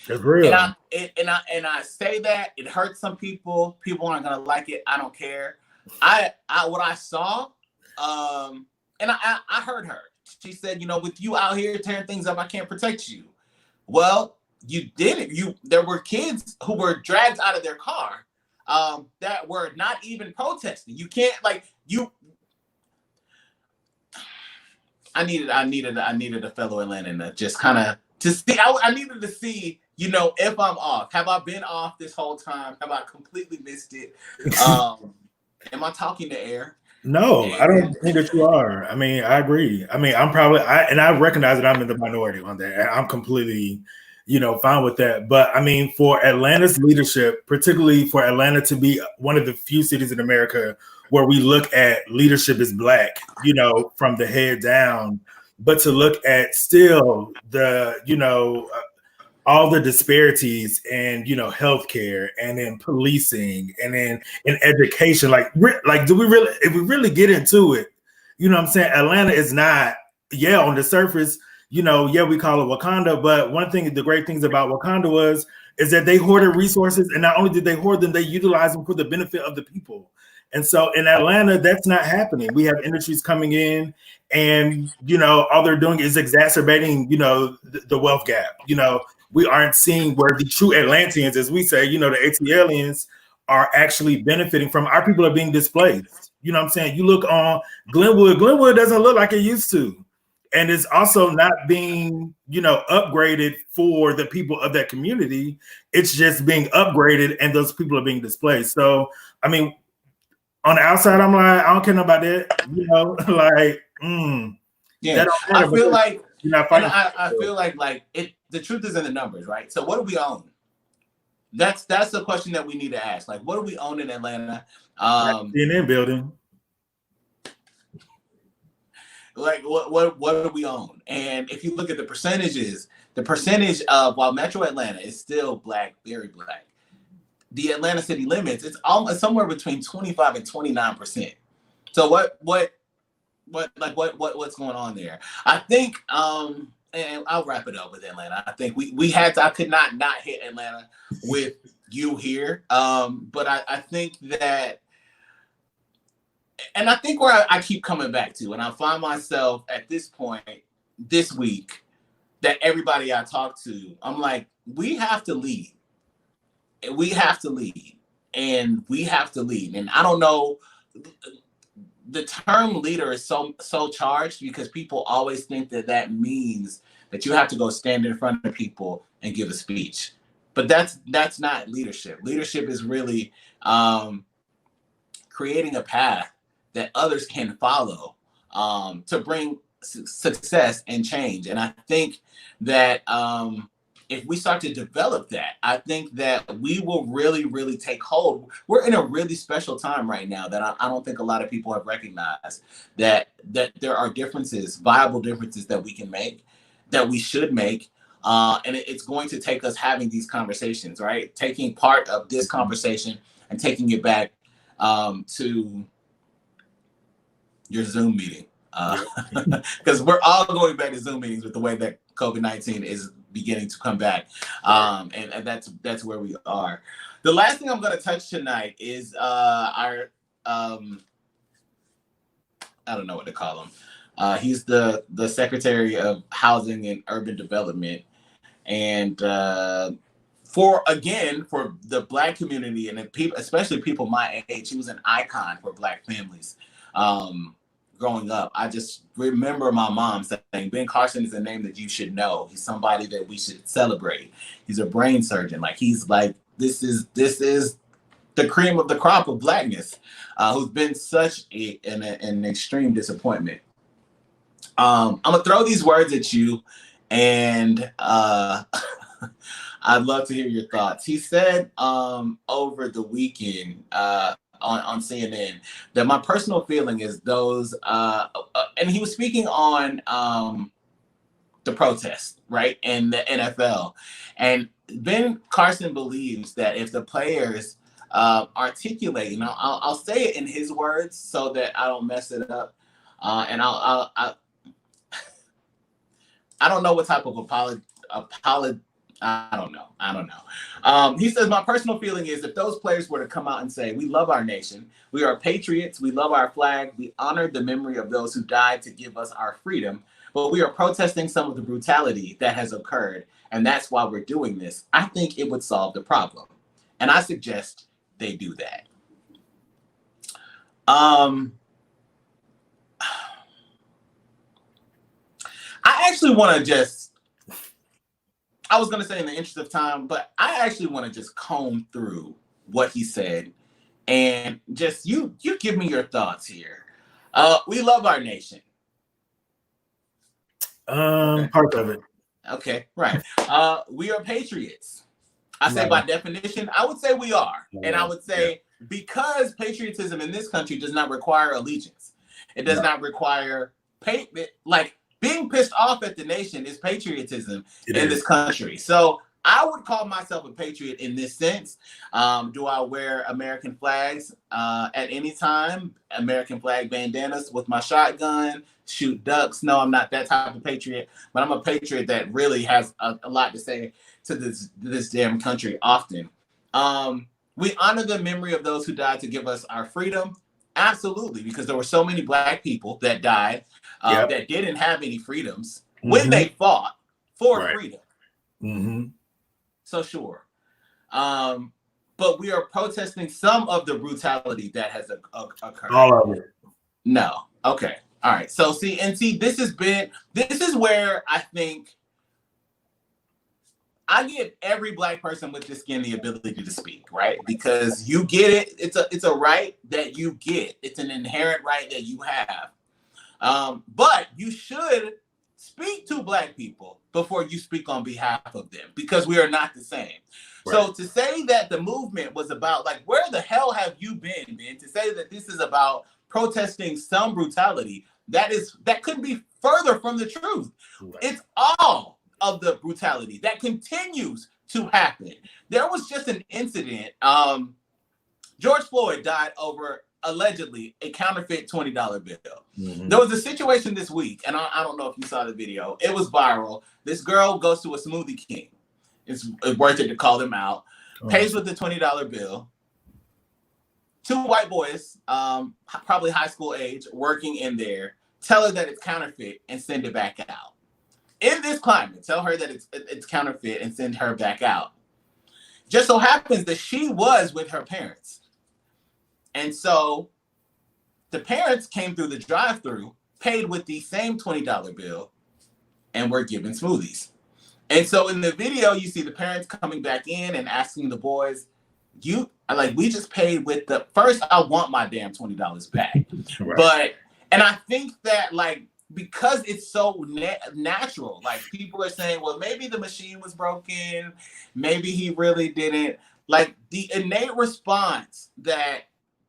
It's And real. I say that it hurts some people. People aren't gonna like it. I don't care. What I saw, and I heard her. She said, with you out here tearing things up, I can't protect you. Well, you did it. There were kids who were dragged out of their car, that were not even protesting. You can't like you. I needed a fellow Atlantan to just kind of to see. I needed to see, if I'm off. Have I been off this whole time? Have I completely missed it? Am I talking to air? No, I don't think that you are. I mean, I agree. I mean, I recognize that I'm in the minority on that. I'm completely, fine with that. But I mean, for Atlanta's leadership, particularly for Atlanta to be one of the few cities in America where we look at leadership as Black, from the head down, but to look at still the, all the disparities in healthcare and in policing and in education, do we really, if we really get into it, what I'm saying, Atlanta is not, on the surface, we call it Wakanda, but one thing, the great things about Wakanda is that they hoarded resources, and not only did they hoard them, they utilized them for the benefit of the people. And so in Atlanta, that's not happening. We have industries coming in, and all they're doing is exacerbating the wealth gap. We aren't seeing where the true Atlanteans, as we say, the ATLians, are actually benefiting from. Our people are being displaced. You know what I'm saying? You look on Glenwood. Glenwood doesn't look like it used to. And it's also not being, upgraded for the people of that community. It's just being upgraded, and those people are being displaced. So, I mean, on the outside, I'm like, I don't care about that. Yeah, that don't matter, I feel like, you're not fighting. I feel like it. The truth is in the numbers, right? So what do we own? That's the question that we need to ask. Like, what do we own in Atlanta? CNN building. Like, what do we own? And if you look at the percentages, the percentage of, while Metro Atlanta is still Black, very Black, the Atlanta city limits, it's almost somewhere between 25 and 29%. So what's going on there? I think, and I'll wrap it up with Atlanta. I think I could not hit Atlanta with you here. But I think that, and I think where I keep coming back to, and I find myself at this point this week, that everybody I talk to, I'm like, we have to lead. And we have to lead. And we have to lead. And I don't know, the term leader is so charged because people always think that means that you have to go stand in front of people and give a speech. But that's not leadership. Leadership is really creating a path that others can follow, to bring success and change. And I think that if we start to develop that, I think that we will really, really take hold. We're in a really special time right now that I don't think a lot of people have recognized, that there are differences, viable differences that we can make, that we should make. And it's going to take us having these conversations, right? Taking part of this conversation and taking it back to your Zoom meeting. Because we're all going back to Zoom meetings with the way that COVID-19 is beginning to come back. And that's where we are. The last thing I'm going to touch tonight is our, I don't know what to call him. He's the Secretary of Housing and Urban Development. And for the Black community, and people, especially people my age, he was an icon for Black families. Growing up, I just remember my mom saying, Ben Carson is a name that you should know. He's somebody that we should celebrate. He's a brain surgeon. Like, he's like, this is the cream of the crop of Blackness, who's been such an extreme disappointment. I'm gonna throw these words at you, and I'd love to hear your thoughts. He said over the weekend, on CNN, that my personal feeling is those, and he was speaking on the protest, right, and the NFL. And Ben Carson believes that if the players articulate, I'll say it in his words so that I don't mess it up, and I don't know what type of I don't know. I don't know. He says, my personal feeling is if those players were to come out and say, we love our nation, we are patriots, we love our flag, we honor the memory of those who died to give us our freedom, but we are protesting some of the brutality that has occurred, and that's why we're doing this, I think it would solve the problem. And I suggest they do that. I actually want to just, I was going to say in the interest of time, but I actually want to just comb through what he said and just, you give me your thoughts here. We love our nation. Okay. Part of it. Okay, right. We are patriots. I say by definition, I would say we are. And I would say because patriotism in this country does not require allegiance. It does not require like being pissed off at the nation is patriotism in this country. So I would call myself a patriot in this sense. Do I wear American flags at any time? American flag bandanas with my shotgun, shoot ducks? No, I'm not that type of patriot, but I'm a patriot that really has a lot to say to this damn country often. We honor the memory of those who died to give us our freedom. Absolutely, because there were so many Black people that died that didn't have any freedoms when they fought for freedom. So sure. But we are protesting some of the brutality that has occurred. All of it. No. Okay. All right. So see, this is where I think I give every Black person with this skin the ability to speak, right? Because you get it. It's a right that you get. It's an inherent right that you have. But you should speak to Black people before you speak on behalf of them, because we are not the same. Right. So to say that the movement was about, like, where the hell have you been, man? To say that this is about protesting some brutality, that couldn't be further from the truth. Right. It's all of the brutality that continues to happen. There was just an incident. George Floyd died over allegedly a counterfeit $20 bill. There was a situation this week, and I don't know if you saw the video. It was viral. This girl goes to a Smoothie King. It's worth it to call them out. Pays with the $20 bill. Two white boys, probably high school age, working in there, tell her that it's counterfeit and send it back out. In this climate, tell her that it's counterfeit and send her back out. Just so happens that she was with her parents. And so the parents came through the drive-thru, paid with the same $20 bill, and were given smoothies. And so in the video, you see the parents coming back in and asking the boys, we just paid with the first, I want my damn $20 back. Right. And I think that, like, because it's so natural, like, people are saying, well, maybe the machine was broken, maybe he really didn't. Like, the innate response that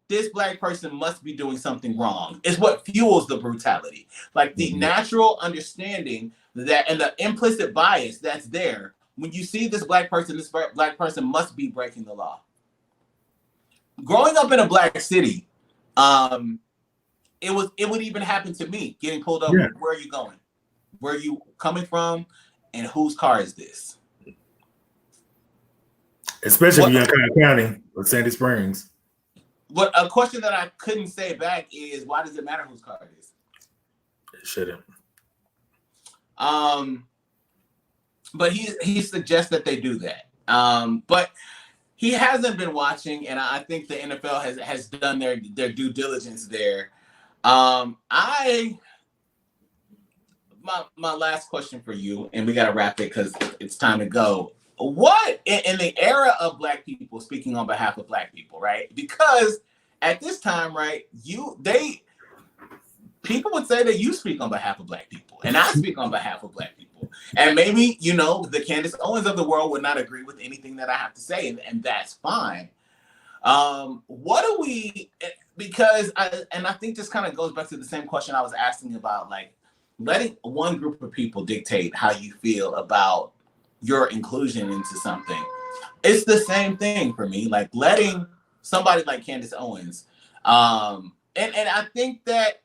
this Black person must be doing something wrong is what fuels the brutality. Like, the natural understanding that, and the implicit bias that's there when you see this Black person must be breaking the law. Growing up in a Black city, it would even happen to me, getting pulled over. Yeah. Where are you going? Where are you coming from? And whose car is this? Especially if you're in Cobb County or Sandy Springs. But a question that I couldn't say back is, why does it matter whose car it is? It shouldn't. But he suggests that they do that. But he hasn't been watching, and I think the NFL has done their due diligence there. My last question for you, and we gotta wrap it because it's time to go. What in the era of Black people, speaking on behalf of Black people, right? Because at this time, right, people would say that you speak on behalf of Black people, and I speak on behalf of Black people. And maybe, the Candace Owens of the world would not agree with anything that I have to say, and that's fine. What do we, because I think this kind of goes back to the same question I was asking about, like, letting one group of people dictate how you feel about your inclusion into something. It's the same thing for me, like letting somebody like Candace Owens, and I think that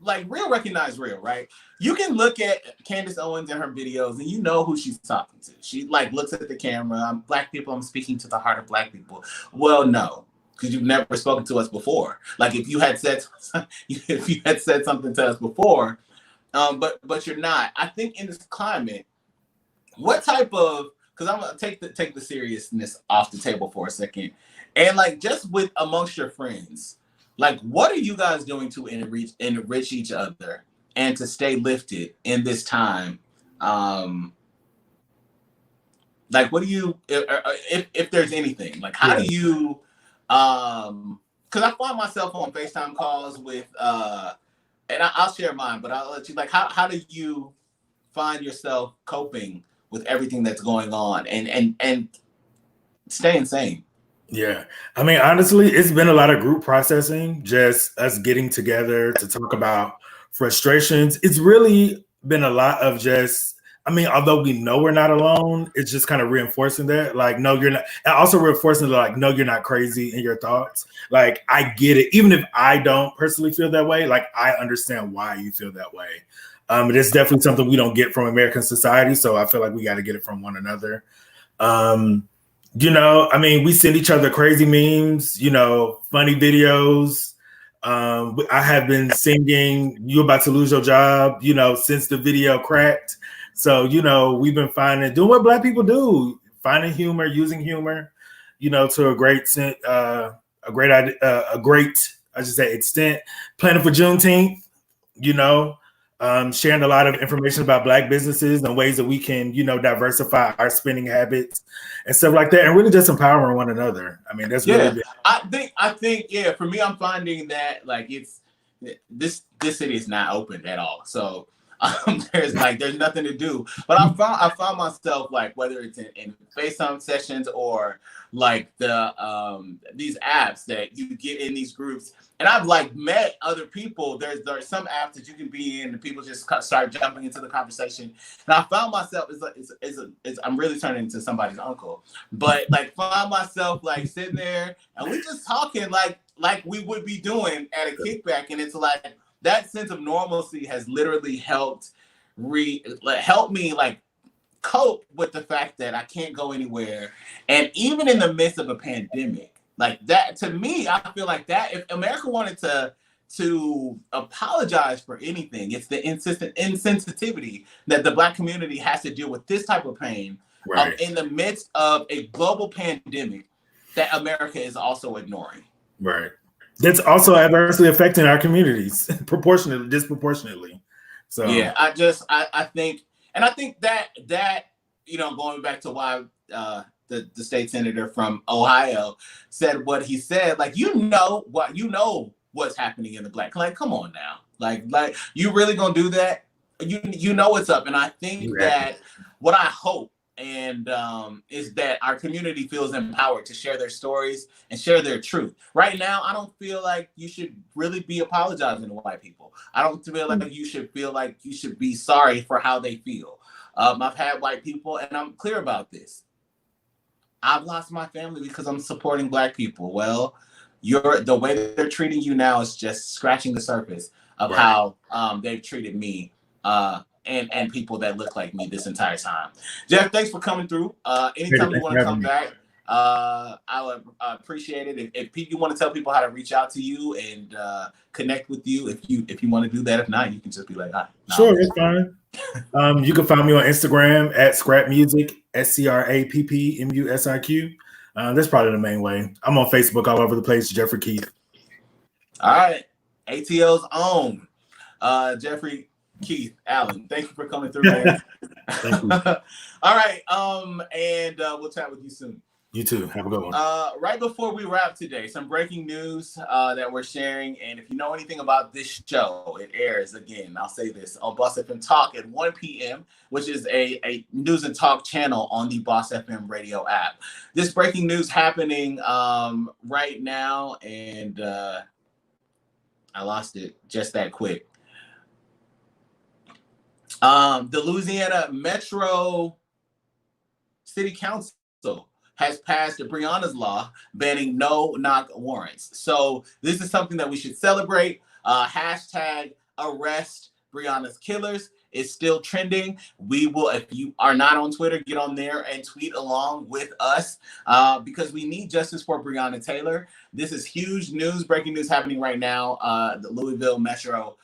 like real recognize real, right? You can look at Candace Owens and her videos and you know who she's talking to. She like looks at the camera. I'm Black people, I'm speaking to the heart of Black people. Well, no, because you've never spoken to us before. Like if you had said something to us before, but you're not. I think in this climate, what type of, because I'm gonna take the seriousness off the table for a second, and like just with amongst your friends, like what are you guys doing to enrich each other and to stay lifted in this time? Like what do you, if there's anything, like how do you, because I find myself on FaceTime calls with and I'll share mine, but I'll let you, like how do you find yourself coping with everything that's going on and staying sane? Yeah. I mean, honestly, it's been a lot of group processing, just us getting together to talk about frustrations. It's really been a lot of just, I mean, although we know we're not alone, it's just kind of reinforcing that. Like, no, you're not. And also reinforcing like, no, you're not crazy in your thoughts. Like, I get it. Even if I don't personally feel that way, like, I understand why you feel that way. It's definitely something we don't get from American society. So I feel like we got to get it from one another. I mean, we send each other crazy memes, funny videos. I have been singing "You About to Lose Your Job," since the video cracked. So, we've been doing what Black people do, finding humor, using humor, to a great I should say, extent. Planning for Juneteenth, sharing a lot of information about Black businesses and ways that we can, diversify our spending habits and stuff like that, and really just empowering one another. I mean, that's really big. I think, yeah, for me, I'm finding that like it's this city is not open at all. So there's nothing to do. But I found myself like whether it's in FaceTime sessions or like these apps that you get in these groups. And I've like met other people. There's some apps that you can be in, and people just start jumping into the conversation. And I found myself I'm really turning into somebody's uncle, but like found myself like sitting there and we just talking like we would be doing at a kickback, and it's like that sense of normalcy has literally helped me like cope with the fact that I can't go anywhere, and even in the midst of a pandemic. Like that, to me, I feel like that if America wanted to apologize for anything, it's the insensitivity that the Black community has to deal with this type of pain in the midst of a global pandemic that America is also ignoring. Right. That's also adversely affecting our communities disproportionately. So yeah, I think that going back to why the state senator from Ohio said what he said, like what's happening in the Black, like come on now, like you really gonna do that? You know what's up. And I think that what I hope and is that our community feels empowered to share their stories and share their truth. Right now, I don't feel like you should really be apologizing to white people. I don't feel like you should feel like you should be sorry for how they feel. I've had white people, and I'm clear about this. I've lost my family because I'm supporting Black people. Well, the way that they're treating you now is just scratching the surface of how they've treated me and people that look like me this entire time. Jeff, thanks for coming through. Anytime you want to come back, I would appreciate it. If you want to tell people how to reach out to you and connect with you, if you want to do that. If not, you can just be like, hi. Sure, it's fine. You can find me on Instagram at Scrap Music, SCRAPPMUSIQ. That's probably the main way. I'm on Facebook all over the place, Jeffrey Keith. All right. ATL's own Jeffrey Keith Allen. Thank you for coming through, man. Thank you. All right. And we'll chat with you soon. You too. Have a good one. Right before we wrap today, some breaking news that we're sharing. And if you know anything about this show, it airs again. I'll say this on Boss FM Talk at 1 p.m., which is a news and talk channel on the Boss FM radio app. This breaking news happening right now, and I lost it just that quick. The Louisiana Metro City Council has passed the Breonna's Law banning no-knock warrants. So this is something that we should celebrate. Hashtag arrest Breonna's killers is still trending. We will, if you are not on Twitter, get on there and tweet along with us because we need justice for Breonna Taylor. This is huge news, breaking news happening right now. The Louisville Metro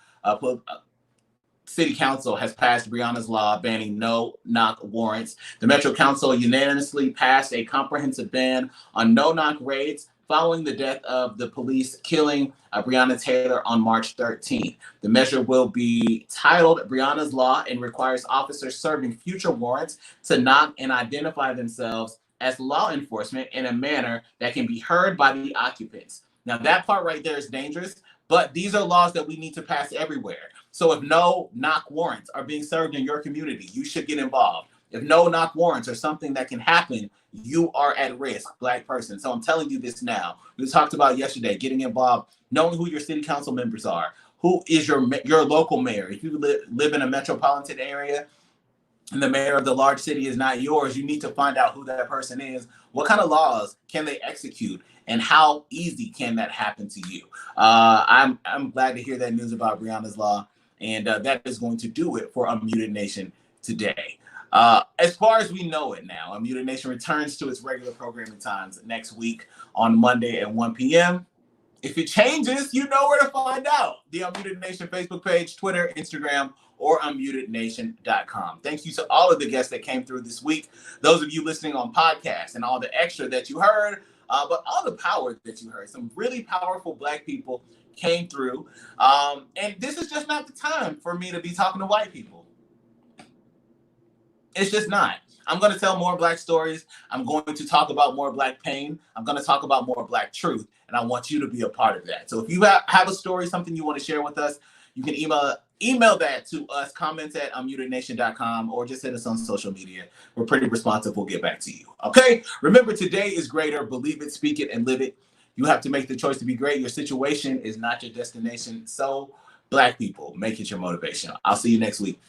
City Council has passed Breonna's law banning no-knock warrants. The Metro Council unanimously passed a comprehensive ban on no-knock raids following the death of the police killing Breonna Taylor on March 13th. The measure will be titled Breonna's Law and requires officers serving future warrants to knock and identify themselves as law enforcement in a manner that can be heard by the occupants. Now, that part right there is dangerous, but these are laws that we need to pass everywhere. So if no-knock warrants are being served in your community, you should get involved. If no-knock warrants are something that can happen, you are at risk, Black person. So I'm telling you this now. We talked about yesterday, getting involved, knowing who your city council members are, who is your local mayor. If you live in a metropolitan area and the mayor of the large city is not yours, you need to find out who that person is. What kind of laws can they execute? And how easy can that happen to you? I'm glad to hear that news about Breonna's law. And that is going to do it for Unmuted Nation today. As far as we know it now, Unmuted Nation returns to its regular programming times next week on Monday at 1 p.m. If it changes, you know where to find out. The Unmuted Nation Facebook page, Twitter, Instagram, or unmutednation.com. Thank you to all of the guests that came through this week. Those of you listening on podcasts and all the extra that you heard, but all the power that you heard. Some really powerful Black people came through. And this is just not the time for me to be talking to white people. It's just not. I'm going to tell more Black stories. I'm going to talk about more Black pain. I'm going to talk about more Black truth. And I want you to be a part of that. So if you have a story, something you want to share with us, you can email that to us, comments at unmutednation.com, or just hit us on social media. We're pretty responsive. We'll get back to you. Okay? Remember, today is greater. Believe it, speak it, and live it. You have to make the choice to be great. Your situation is not your destination. So, Black people, make it your motivation. I'll see you next week.